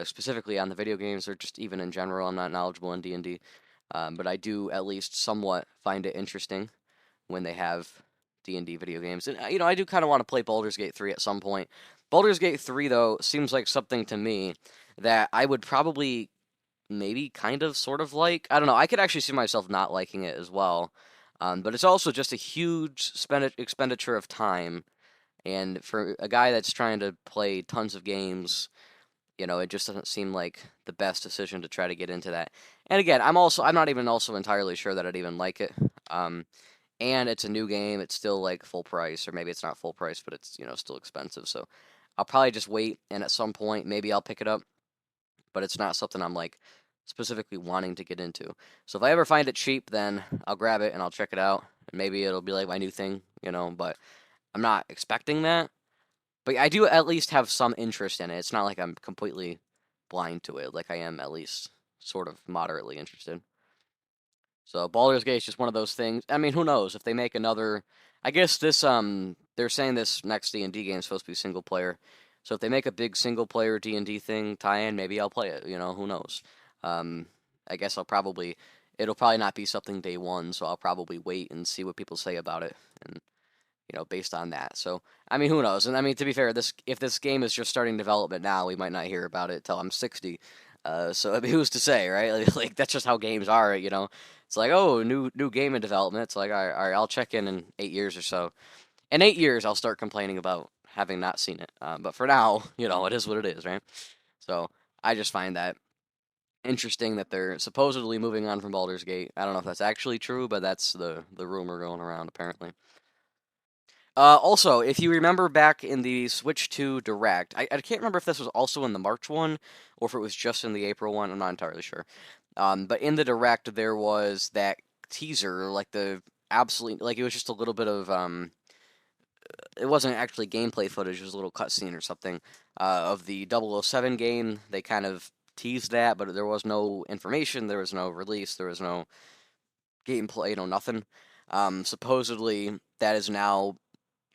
Specifically on the video games, or just even in general, I'm not knowledgeable in D&D. But I do at least somewhat find it interesting when they have D&D video games. And, I do kind of want to play Baldur's Gate 3 at some point. Baldur's Gate 3, though, seems like something to me that I would probably maybe kind of sort of like. I don't know. I could actually see myself not liking it as well. But it's also just a huge expenditure of time. And for a guy that's trying to play tons of games, it just doesn't seem like the best decision to try to get into that. And again, I'm not even also entirely sure that I'd even like it. And it's a new game. It's still like full price, or maybe it's not full price, but it's still expensive. So I'll probably just wait, and at some point maybe I'll pick it up. But it's not something I'm like specifically wanting to get into. So if I ever find it cheap, then I'll grab it and I'll check it out. And maybe it'll be like my new thing, but I'm not expecting that. But I do at least have some interest in it. It's not like I'm completely blind to it. Like I am at least sort of moderately interested. So Baldur's Gate is just one of those things. I mean, who knows if they make another? I guess this they're saying this next D&D game is supposed to be single player. So if they make a big single player D&D thing tie-in, maybe I'll play it. Who knows? I guess it'll probably not be something day one. So I'll probably wait and see what people say about it, and based on that. So, I mean, who knows? And I mean, to be fair, if this game is just starting development now, we might not hear about it till I'm 60. So, I mean, who's to say, right? Like that's just how games are, It's like, oh, new game in development. It's like, all right, I'll check in 8 years or so. In 8 years, I'll start complaining about having not seen it. But for now, it is what it is, right? So I just find that interesting that they're supposedly moving on from Baldur's Gate. I don't know if that's actually true, but that's the rumor going around apparently. Also, if you remember back in the Switch 2 Direct, I can't remember if this was also in the March one or if it was just in the April one. I'm not entirely sure. But in the Direct, there was that teaser, like the absolute, like it was just a little bit of it wasn't actually gameplay footage, it was a little cutscene or something of the 007 game. They kind of teased that, but there was no information, there was no release, there was no gameplay, no nothing. Supposedly, that is now,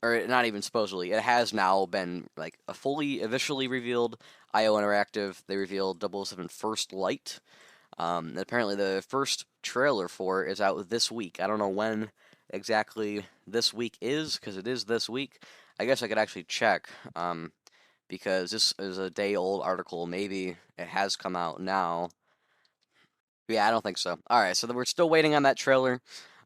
or not even supposedly, it has now been like a fully officially revealed. IO Interactive, they revealed 007 First Light. Apparently, the first trailer for it is out this week. I don't know when exactly this week is, because it is this week. I guess I could actually check, because this is a day old article. Maybe it has come out now. Yeah, I don't think so. All right, so we're still waiting on that trailer.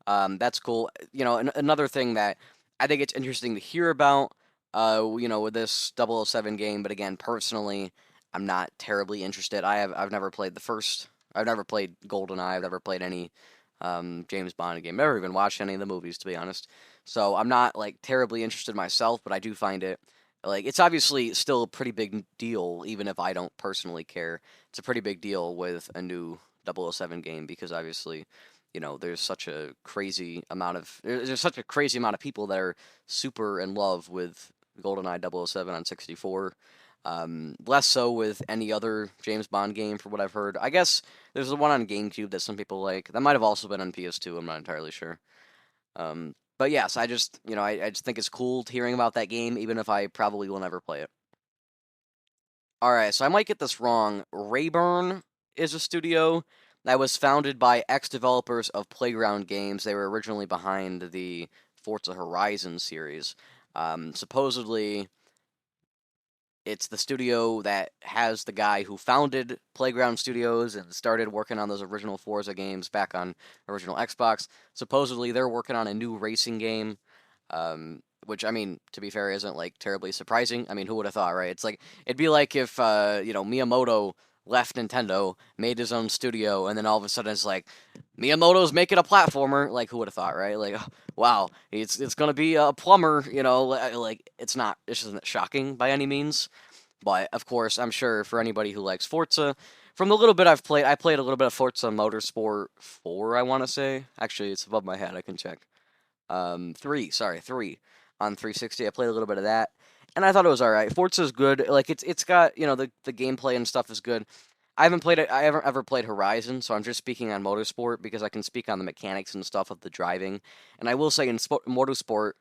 That's cool. Another thing that I think it's interesting to hear about, with this 007 game, but again, personally, I'm not terribly interested. I've never played the first. I've never played GoldenEye. I've never played any James Bond game. Never even watched any of the movies, to be honest. So I'm not like terribly interested myself, but I do find it like it's obviously still a pretty big deal, even if I don't personally care. It's a pretty big deal with a new 007 game because obviously, there's such a crazy amount of there's such a crazy amount of people that are super in love with GoldenEye 007 on 64. Less so with any other James Bond game, for what I've heard. I guess there's the one on GameCube that some people like. That might have also been on PS2. I'm not entirely sure. But yes, I just I just think it's cool hearing about that game, even if I probably will never play it. All right, so I might get this wrong. Rayburn is a studio that was founded by ex-developers of Playground Games. They were originally behind the Forza Horizon series. Supposedly, it's the studio that has the guy who founded Playground Studios and started working on those original Forza games back on original Xbox. Supposedly, they're working on a new racing game, which, I mean, to be fair, isn't like terribly surprising. I mean, who would have thought, right? It's like it'd be like if Miyamoto left Nintendo, made his own studio, and then all of a sudden it's like Miyamoto's making a platformer. Like, who would have thought, right? Like, wow, it's gonna be a plumber. Like it's not. This isn't shocking by any means. But of course, I'm sure for anybody who likes Forza, from the little bit I've played, I played a little bit of Forza Motorsport 4, I want to say. Actually, it's above my head. I can check. 3 on 360. I played a little bit of that, and I thought it was all right. Forza's good. Like it's got the gameplay and stuff is good. I haven't played it. I haven't ever played Horizon, so I'm just speaking on Motorsport because I can speak on the mechanics and stuff of the driving. And I will say in Motorsport,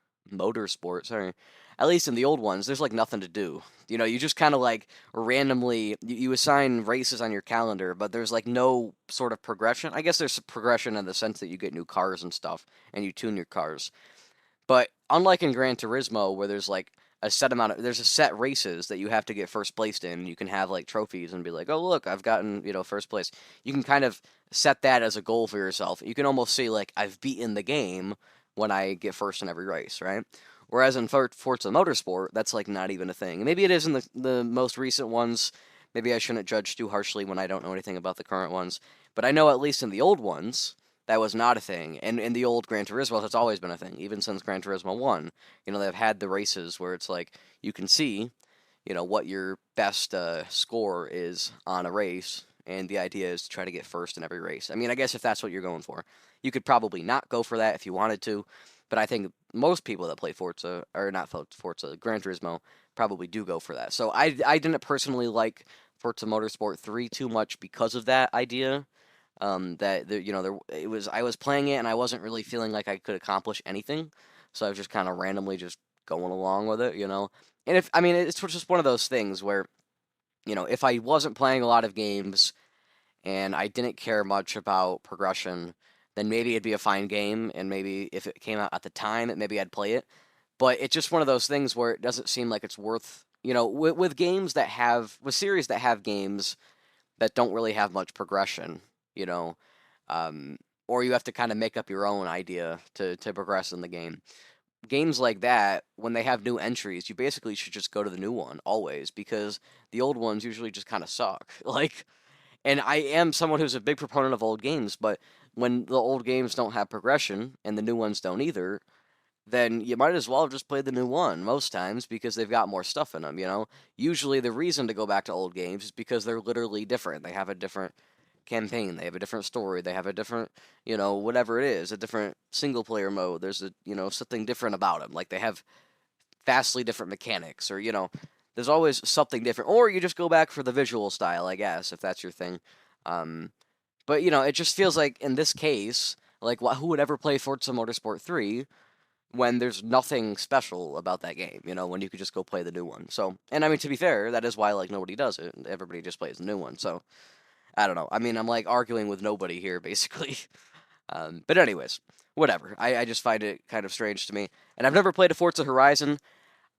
sorry, at least in the old ones, there's like nothing to do. You just kind of like randomly you assign races on your calendar, but there's like no sort of progression. I guess there's progression in the sense that you get new cars and stuff, and you tune your cars. But unlike in Gran Turismo, where there's like there's a set races that you have to get first placed in. You can have like trophies and be like, oh look, I've gotten first place. You can kind of set that as a goal for yourself. You can almost say like I've beaten the game when I get first in every race, right? Whereas in Forza Motorsport, that's like not even a thing. Maybe it is in the most recent ones. Maybe I shouldn't judge too harshly when I don't know anything about the current ones. But I know at least in the old ones, that was not a thing. And in the old Gran Turismo, that's always been a thing, even since Gran Turismo 1. They've had the races where it's like you can see, what your best score is on a race, and the idea is to try to get first in every race. I mean, I guess if that's what you're going for, you could probably not go for that if you wanted to, but I think most people that play Forza, or not Forza, Gran Turismo, probably do go for that. So I didn't personally like Forza Motorsport 3 too much because of that idea. That it was I was playing it and I wasn't really feeling like I could accomplish anything, so I was just kind of randomly just going along with it. And if I mean it's just one of those things where if I wasn't playing a lot of games and I didn't care much about progression, then maybe it'd be a fine game, and maybe if it came out at the time, maybe I'd play it. But it's just one of those things where it doesn't seem like it's worth with games that with series that have games that don't really have much progression, you know. Um, or you have to kind of make up your own idea to progress in the game. Games like that, when they have new entries, you basically should just go to the new one always because the old ones usually just kind of suck. Like, and I am someone who's a big proponent of old games, but when the old games don't have progression and the new ones don't either, then you might as well just play the new one most times because they've got more stuff in them, you know? Usually the reason to go back to old games is because they're literally different. They have a different campaign, they have a different story, they have a different, whatever it is, a different single player mode. There's something different about them. Like they have vastly different mechanics or, there's always something different. Or you just go back for the visual style, I guess, if that's your thing. Um, but, it just feels like in this case, like who would ever play Forza Motorsport 3 when there's nothing special about that game, when you could just go play the new one. So, and I mean, to be fair, that is why, like, nobody does it. Everybody just plays the new one. So, I don't know. I mean, I'm, like, arguing with nobody here, basically. But anyways, whatever. I just find it kind of strange to me. And I've never played a Forza Horizon.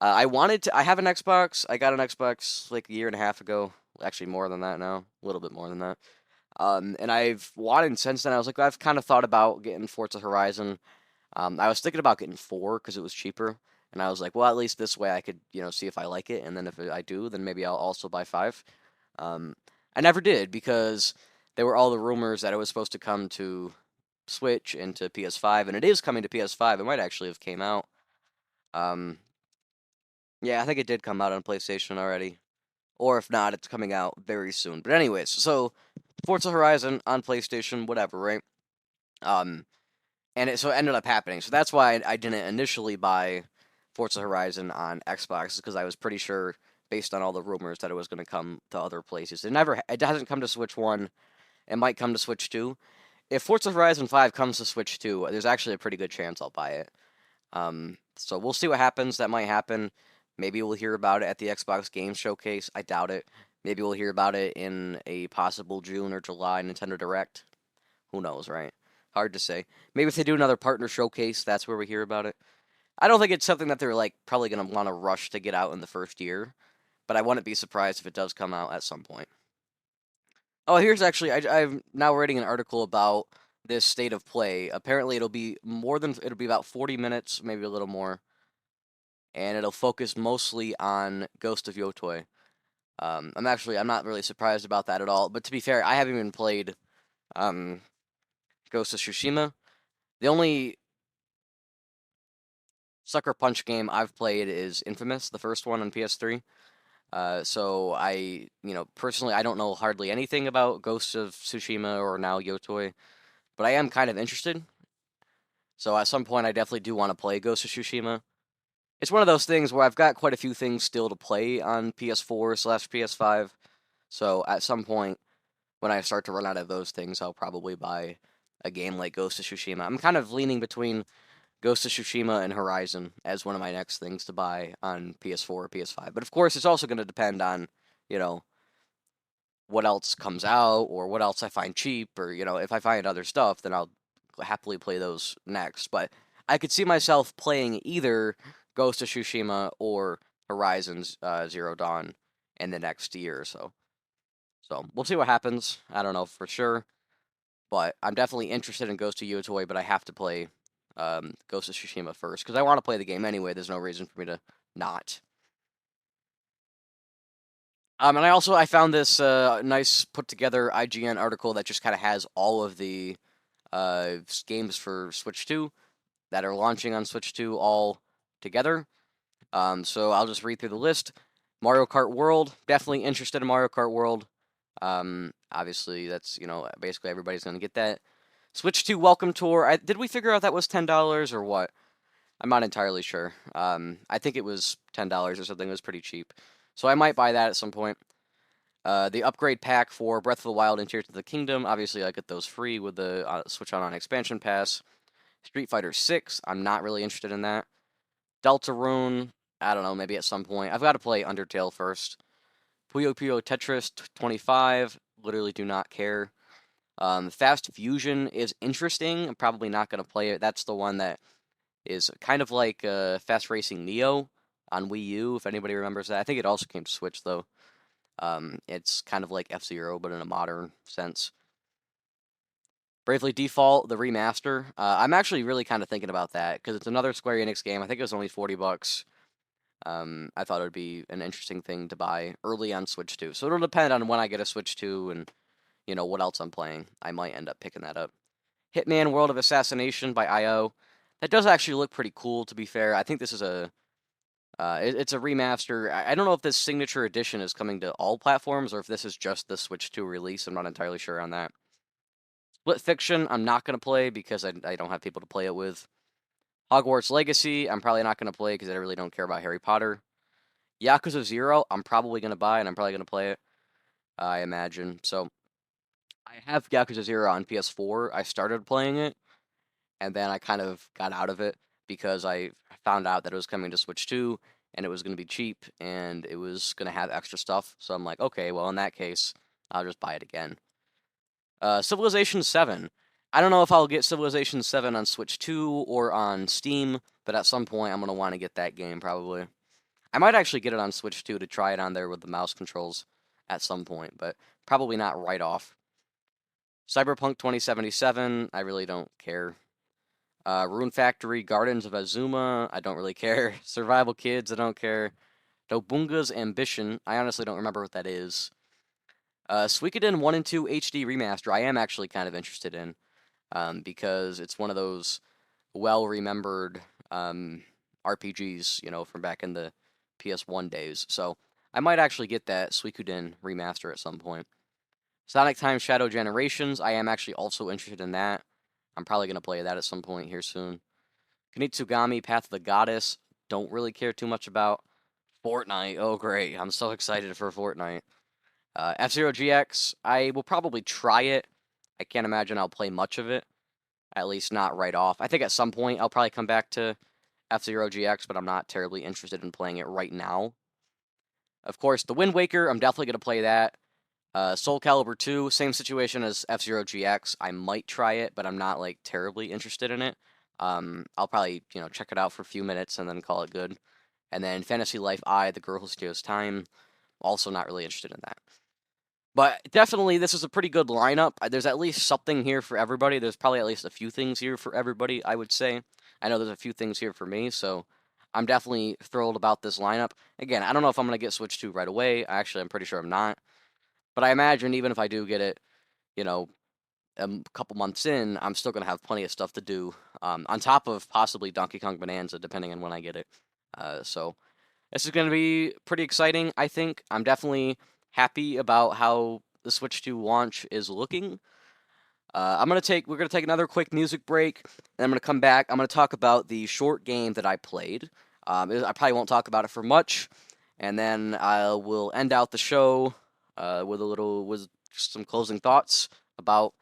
I have an Xbox. I got an Xbox, like, a year and a half ago. Actually, more than that now. A little bit more than that. And I've wanted since then. I was like, I've kind of thought about getting Forza Horizon. I was thinking about getting 4 because it was cheaper, and I was like, well, at least this way I could, see if I like it, and then if I do, then maybe I'll also buy 5. Um, I never did because there were all the rumors that it was supposed to come to Switch and to PS5, and it is coming to PS5. It might actually have came out. Um, yeah, I think it did come out on PlayStation already, or if not, it's coming out very soon. But anyways, so Forza Horizon on PlayStation, whatever, right? Um, and it ended up happening. So that's why I didn't initially buy Forza Horizon on Xbox because I was pretty sure, based on all the rumors, that it was going to come to other places. It hasn't come to Switch 1. It might come to Switch 2. If Forza Horizon 5 comes to Switch 2, there's actually a pretty good chance I'll buy it. So we'll see what happens. That might happen. Maybe we'll hear about it at the Xbox Game Showcase. I doubt it. Maybe we'll hear about it in a possible June or July Nintendo Direct. Who knows, right? Hard to say. Maybe if they do another partner showcase, that's where we hear about it. I don't think it's something that they're like probably going to want to rush to get out in the first year, but I wouldn't be surprised if it does come out at some point. Oh, here's actually I'm now reading an article about this state of play. Apparently, it'll be about 40 minutes, maybe a little more, and it'll focus mostly on Ghost of Yotoi. I'm not really surprised about that at all. But to be fair, I haven't even played um, Ghost of Tsushima. The only Sucker Punch game I've played is Infamous, the first one on PS3. So personally, I don't know hardly anything about Ghost of Tsushima or now Yotoi, but I am kind of interested. So at some point, I definitely do want to play Ghost of Tsushima. It's one of those things where I've got quite a few things still to play on PS4/PS5. So at some point, when I start to run out of those things, I'll probably buy a game like Ghost of Tsushima. I'm kind of leaning between Ghost of Tsushima and Horizon as one of my next things to buy on PS4 or PS5. But of course, it's also going to depend on, you know, what else comes out or what else I find cheap or, if I find other stuff, then I'll happily play those next. But I could see myself playing either Ghost of Tsushima or Horizon's Zero Dawn in the next year or so. So we'll see what happens. I don't know for sure. But I'm definitely interested in Ghost of Yotoi, but I have to play Ghost of Tsushima first because I want to play the game anyway. There's no reason for me to not. And I found this nice put together IGN article that just kind of has all of the games for Switch 2 that are launching on Switch 2 all together. So I'll just read through the list. Mario Kart World, definitely interested in Mario Kart World. Obviously, that's basically everybody's gonna get that. Switch 2 Welcome Tour. Did we figure out that was $10 or what? I'm not entirely sure. I think it was $10 or something. It was pretty cheap. So I might buy that at some point. The upgrade pack for Breath of the Wild and Tears of the Kingdom. Obviously, I get those free with the Switch On expansion pass. Street Fighter 6. I'm not really interested in that. Deltarune. I don't know. Maybe at some point. I've got to play Undertale first. Puyo Puyo Tetris 25. Literally do not care. Fast Fusion is interesting. I'm probably not going to play it. That's the one that is kind of like Fast Racing Neo on Wii U, if anybody remembers that. I think it also came to Switch, though. It's kind of like F-Zero, but in a modern sense. Bravely Default, the remaster. I'm actually really kind of thinking about that because it's another Square Enix game. I think it was only $40. I thought it would be an interesting thing to buy early on Switch 2. So it'll depend on when I get a Switch 2 and, what else I'm playing. I might end up picking that up. Hitman World of Assassination by IO. That does actually look pretty cool, to be fair. I think this is it's a remaster. I don't know if this Signature Edition is coming to all platforms or if this is just the Switch 2 release. I'm not entirely sure on that. Split Fiction, I'm not going to play because I don't have people to play it with. Hogwarts Legacy, I'm probably not going to play because I really don't care about Harry Potter. Yakuza 0, I'm probably going to buy and I'm probably going to play it, I imagine. So, I have Yakuza 0 on PS4. I started playing it, and then I kind of got out of it because I found out that it was coming to Switch 2, and it was going to be cheap, and it was going to have extra stuff. So I'm like, okay, well, in that case, I'll just buy it again. Civilization 7. I don't know if I'll get Civilization 7 on Switch 2 or on Steam, but at some point I'm going to want to get that game, probably. I might actually get it on Switch 2 to try it on there with the mouse controls at some point, but probably not right off. Cyberpunk 2077, I really don't care. Rune Factory, Gardens of Azuma, I don't really care. Survival Kids, I don't care. Dobunga's Ambition, I honestly don't remember what that is. Suikoden 1 and 2 HD Remaster, I am actually kind of interested in, because it's one of those well-remembered RPGs, from back in the PS1 days. So I might actually get that Suikoden remaster at some point. Sonic Time Shadow Generations, I am actually also interested in that. I'm probably going to play that at some point here soon. Kunitsugami Path of the Goddess, don't really care too much about. Fortnite, oh great, I'm so excited for Fortnite. F-Zero GX, I will probably try it. I can't imagine I'll play much of it. At least not right off. I think at some point I'll probably come back to F-Zero GX, but I'm not terribly interested in playing it right now. Of course, the Wind Waker, I'm definitely going to play that. Soul Calibur 2, same situation as F-Zero GX. I might try it, but I'm not, terribly interested in it. I'll probably, check it out for a few minutes and then call it good. And then Fantasy Life I, The Girl Who Steals Time, also not really interested in that. But definitely, this is a pretty good lineup. There's at least something here for everybody. There's probably at least a few things here for everybody, I would say. I know there's a few things here for me, so I'm definitely thrilled about this lineup. Again, I don't know if I'm going to get Switch 2 right away. Actually, I'm pretty sure I'm not. But I imagine even if I do get it, a couple months in, I'm still going to have plenty of stuff to do, on top of possibly Donkey Kong Bonanza, depending on when I get it. So this is going to be pretty exciting, I think. I'm definitely happy about how the Switch 2 launch is looking. We're gonna take another quick music break, and I'm gonna come back. I'm gonna talk about the short game that I played. I probably won't talk about it for much, and then I will end out the show with some closing thoughts about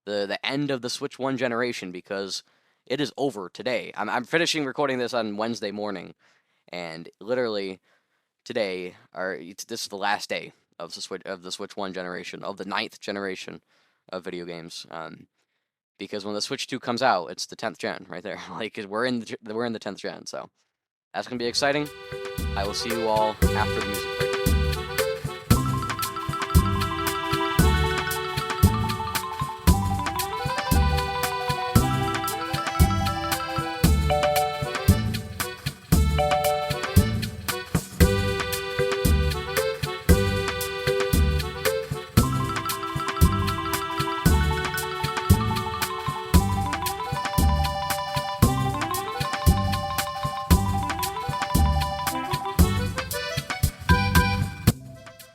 the end of the Switch 1 generation, because it is over today. I'm finishing recording this on Wednesday morning, and literally today, this is the last day of the Switch 1 generation, of the 9th generation of video games. Because when the Switch 2 comes out, it's the 10th gen right there. We're in the 10th gen, so that's gonna be exciting. I will see you all after the music break.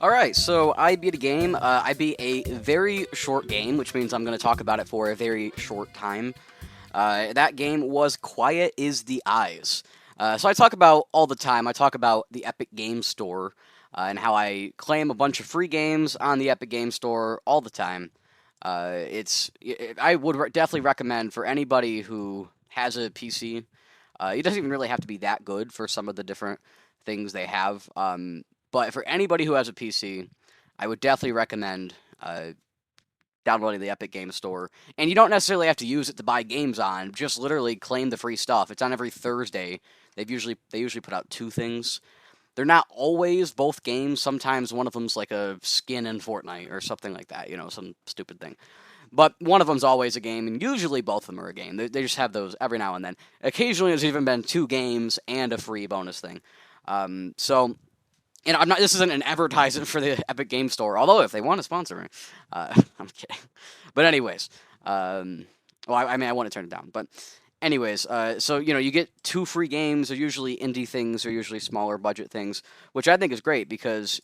Alright, so I beat a game. I beat a very short game, which means I'm going to talk about it for a very short time. That game was Quiet is the Eyes. So I talk about all the time, I talk about the Epic Games Store, and how I claim a bunch of free games on the Epic Games Store all the time. I would definitely recommend for anybody who has a PC. It doesn't even really have to be that good for some of the different things they have. But for anybody who has a PC, I would definitely recommend downloading the Epic Games Store. And you don't necessarily have to use it to buy games on. Just literally claim the free stuff. It's on every Thursday. They usually put out 2 things. They're not always both games. Sometimes one of them's like a skin in Fortnite or something like that. Some stupid thing. But one of them's always a game, and usually both of them are a game. They just have those every now and then. Occasionally, there's even been 2 games and a free bonus thing. So, I'm not. This isn't an advertisement for the Epic Game Store. Although, if they want to sponsor me, I'm kidding. But anyways, well, I mean, I want to turn it down. But anyways, so you get 2 free games. They're usually indie things. They're usually smaller budget things, which I think is great because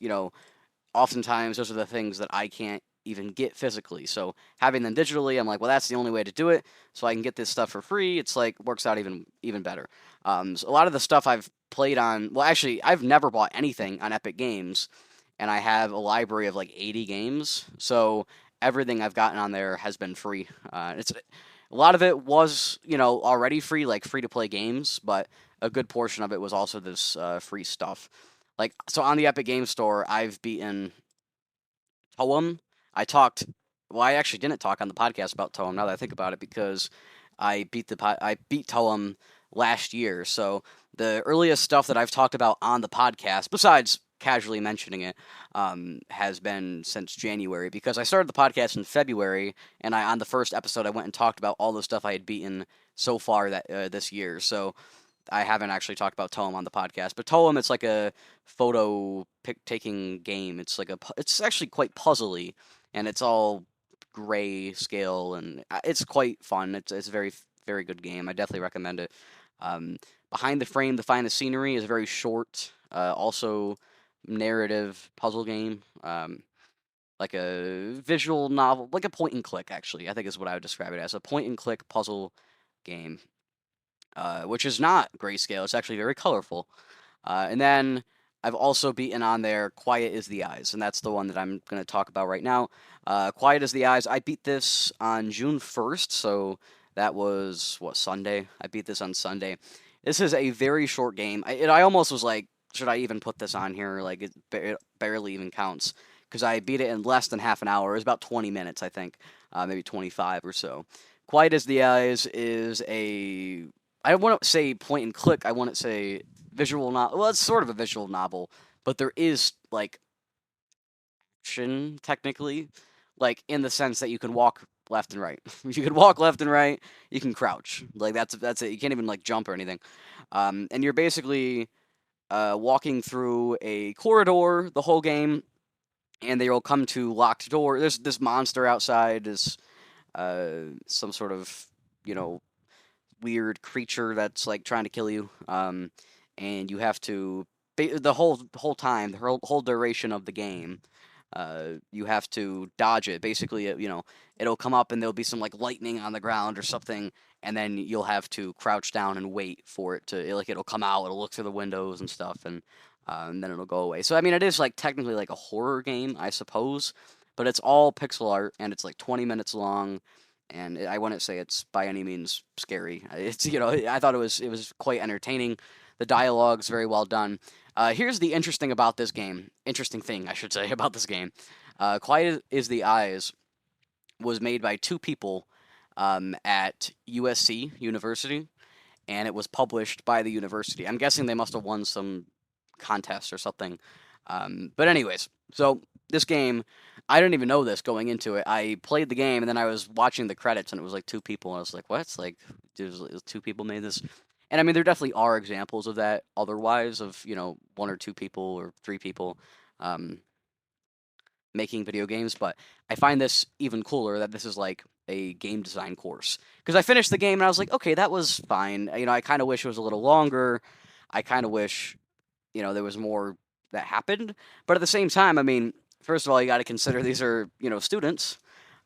oftentimes those are the things that I can't even get physically. So having them digitally, I'm like, well, that's the only way to do it. So I can get this stuff for free. It's like works out even better. So a lot of the stuff I've played on, well, actually, I've never bought anything on Epic Games, and I have a library of like 80 games. So everything I've gotten on there has been free. It's a lot of it was already free, like free to play games, but a good portion of it was also this free stuff. Like, so on the Epic Game Store, I've beaten Toem. I actually didn't talk on the podcast about Toem now that I think about it because I beat Toem last year. So the earliest stuff that I've talked about on the podcast, besides casually mentioning it, has been since January because I started the podcast in February, and on the first episode I went and talked about all the stuff I had beaten so far that this year. So I haven't actually talked about Toem on the podcast, but Toem, it's like a photo pic taking game. It's actually quite puzzly, and it's all gray scale, and it's quite fun. It's a very very good game. I definitely recommend it. Behind the Frame, the Finest Scenery is a very short, also narrative puzzle game. Like a visual novel, like a point and click. Actually, I think is what I would describe it as, a point and click puzzle game, which is not grayscale. It's actually very colorful. And then I've also beaten on there Quiet as the Eyes, and that's the one that I'm going to talk about right now. Quiet as the Eyes, I beat this on June 1st, so that was, Sunday? I beat this on Sunday. This is a very short game. I almost was like, should I even put this on here? Like, it barely even counts, because I beat it in less than half an hour. It was about 20 minutes, I think, maybe 25 or so. Quiet as the Eyes is I wouldn't say point and click. I wouldn't say visual novel. Well, it's sort of a visual novel, but there is like action technically, like in the sense that you can walk left and right. You can walk left and right. You can crouch. Like that's it. You can't even like jump or anything. And you're basically walking through a corridor the whole game, and they will come to locked door. There's this monster outside. Is some sort of weird creature that's like trying to kill you. And you have to the whole time, the whole duration of the game. You have to dodge it. Basically, it'll come up and there'll be some like lightning on the ground or something, and then you'll have to crouch down and wait for it to like it'll come out. It'll look through the windows and stuff, and then it'll go away. So I mean, it is like technically like a horror game, I suppose, but it's all pixel art and it's like 20 minutes long. And I wouldn't say it's by any means scary. It's I thought it was quite entertaining. The dialogue's very well done. Here's the interesting thing I should say about this game. Quiet is the Eyes was made by 2 people at USC University, and it was published by the university. I'm guessing they must have won some contest or something. But anyways, so this game, I didn't even know this going into it. I played the game and then I was watching the credits and it was like 2 people, and I was like, what? It's like, there's 2 people made this. And I mean, there definitely are examples of that otherwise, of 1 or 2 people or 3 people making video games, but I find this even cooler that this is like a game design course. Because I finished the game and I was like, okay, that was fine. I kind of wish it was a little longer. I kind of wish, there was more that happened. But at the same time, I mean, first of all, you got to consider these are, students.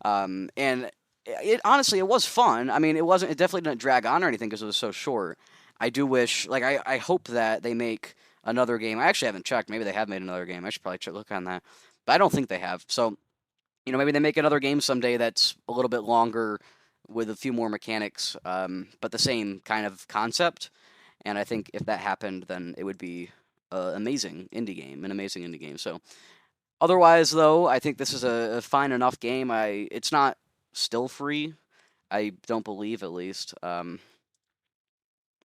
And it honestly, it was fun. I mean, it definitely didn't drag on or anything because it was so short. I do wish, like, I hope that they make another game. I actually haven't checked. Maybe they have made another game. I should probably look on that. But I don't think they have. So, maybe they make another game someday that's a little bit longer with a few more mechanics, but the same kind of concept. And I think if that happened, then it would be an amazing indie game. So, otherwise, though, I think this is a fine enough game. It's not still free. I don't believe, at least.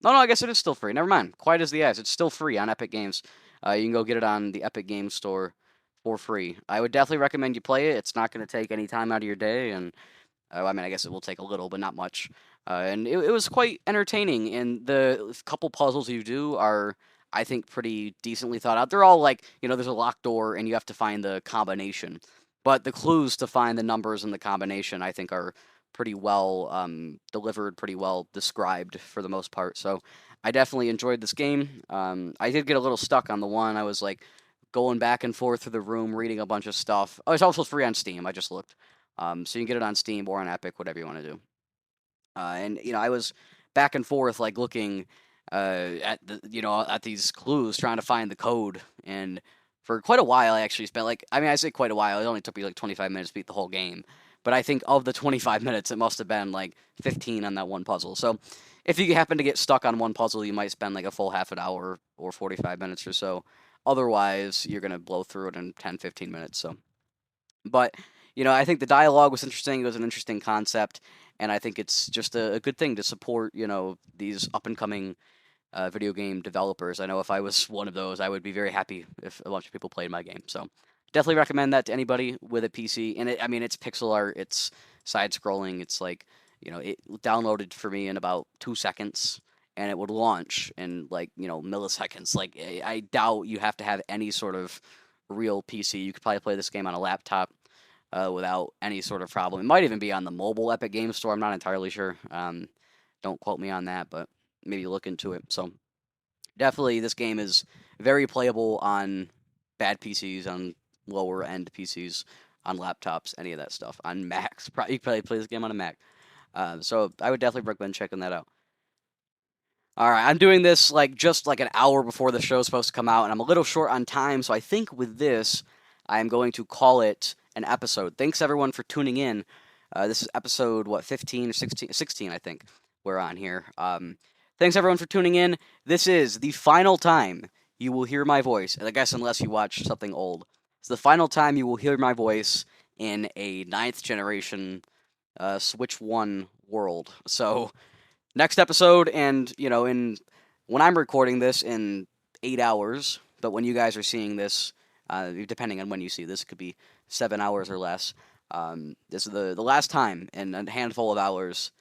No, I guess it is still free. Never mind. Quiet as the Eyes. It's still free on Epic Games. You can go get it on the Epic Games Store for free. I would definitely recommend you play it. It's not going to take any time out of your day, and I mean, I guess it will take a little, but not much. And it was quite entertaining. And the couple puzzles you do are, I think, pretty decently thought out. They're all like, there's a locked door and you have to find the combination. But the clues to find the numbers and the combination, I think, are pretty well delivered, pretty well described for the most part. So I definitely enjoyed this game. I did get a little stuck on the one. I was like going back and forth through the room, reading a bunch of stuff. Oh, it's also free on Steam. I just looked. So you can get it on Steam or on Epic, whatever you want to do. And I was back and forth like looking at at these clues, trying to find the code. And for quite a while, I actually spent like, I mean, I say quite a while. It only took me like 25 minutes to beat the whole game. But I think of the 25 minutes, it must have been like 15 on that one puzzle. So if you happen to get stuck on one puzzle, you might spend like a full half an hour or 45 minutes or so. Otherwise, you're going to blow through it in 10, 15 minutes. So, but I think the dialogue was interesting. It was an interesting concept, and I think it's just a good thing to support these up and coming video game developers. I know if I was one of those, I would be very happy if a bunch of people played my game. So definitely recommend that to anybody with a PC. And I mean, it's pixel art, it's side scrolling. It's like it downloaded for me in about 2 seconds, and it would launch in like milliseconds. Like I doubt you have to have any sort of real PC. You could probably play this game on a laptop without any sort of problem. It might even be on the mobile Epic Game Store. I'm not entirely sure. Don't quote me on that, but maybe look into it. So definitely, this game is very playable on bad PCs, on lower end PCs, on laptops, any of that stuff. On Macs, you can probably play this game on a Mac. So I would definitely recommend checking that out. All right, I'm doing this like just like an hour before the show's supposed to come out, and I'm a little short on time. So I think with this, I'm going to call it an episode. Thanks everyone for tuning in. This is episode 15 or 16? 16, I think we're on here. Thanks everyone for tuning in. This is the final time you will hear my voice. I guess unless you watch something old, it's the final time you will hear my voice in a 9th generation Switch 1 world. So next episode, and in when I'm recording this in 8 hours, but when you guys are seeing this, depending on when you see this, it could be 7 hours or less. This is the last time in a handful of hours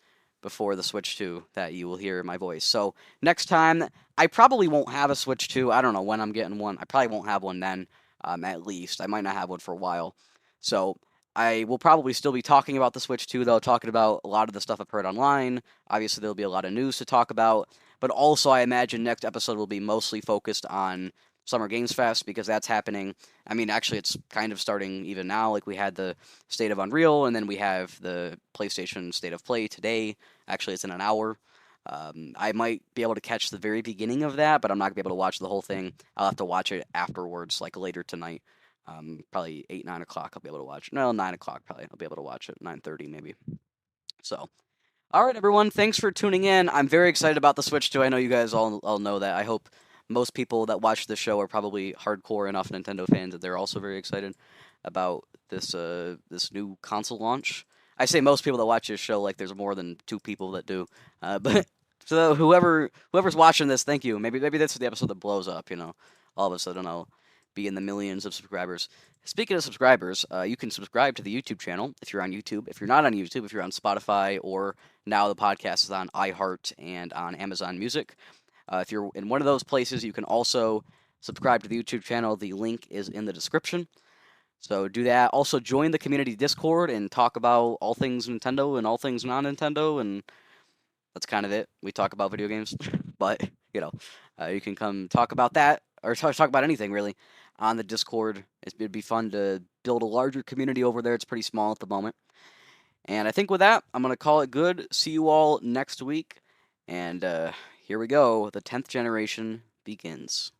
before the Switch 2 that you will hear my voice. So next time, I probably won't have a Switch 2. I don't know when I'm getting one. I probably won't have one then, at least. I might not have one for a while. So I will probably still be talking about the Switch 2, though, talking about a lot of the stuff I've heard online. Obviously, there'll be a lot of news to talk about. But also, I imagine next episode will be mostly focused on Summer Games Fest, because that's happening. I mean, actually, it's kind of starting even now. Like, we had the State of Unreal, and then we have the PlayStation State of Play today. Actually, it's in an hour. I might be able to catch the very beginning of that, but I'm not going to be able to watch the whole thing. I'll have to watch it afterwards, like later tonight. Probably 8, 9 o'clock I'll be able to watch. No, 9 o'clock probably. I'll be able to watch it. 9:30 maybe. So, all right, everyone. Thanks for tuning in. I'm very excited about the Switch 2. I know you guys all know that. I hope most people that watch this show are probably hardcore enough Nintendo fans that they're also very excited about this new console launch. I say most people that watch this show, like there's more than 2 people that do. But so whoever's watching this, thank you. Maybe this is the episode that blows up. All of a sudden I'll be in the millions of subscribers. Speaking of subscribers, you can subscribe to the YouTube channel if you're on YouTube. If you're not on YouTube, if you're on Spotify, or now the podcast is on iHeart and on Amazon Music. If you're in one of those places, you can also subscribe to the YouTube channel. The link is in the description. So do that. Also join the community Discord and talk about all things Nintendo and all things non-Nintendo, and that's kind of it. We talk about video games, but you can come talk about that, or talk about anything really on the Discord. It'd be fun to build a larger community over there. It's pretty small at the moment. And I think with that, I'm going to call it good. See you all next week. And here we go. The 10th generation begins.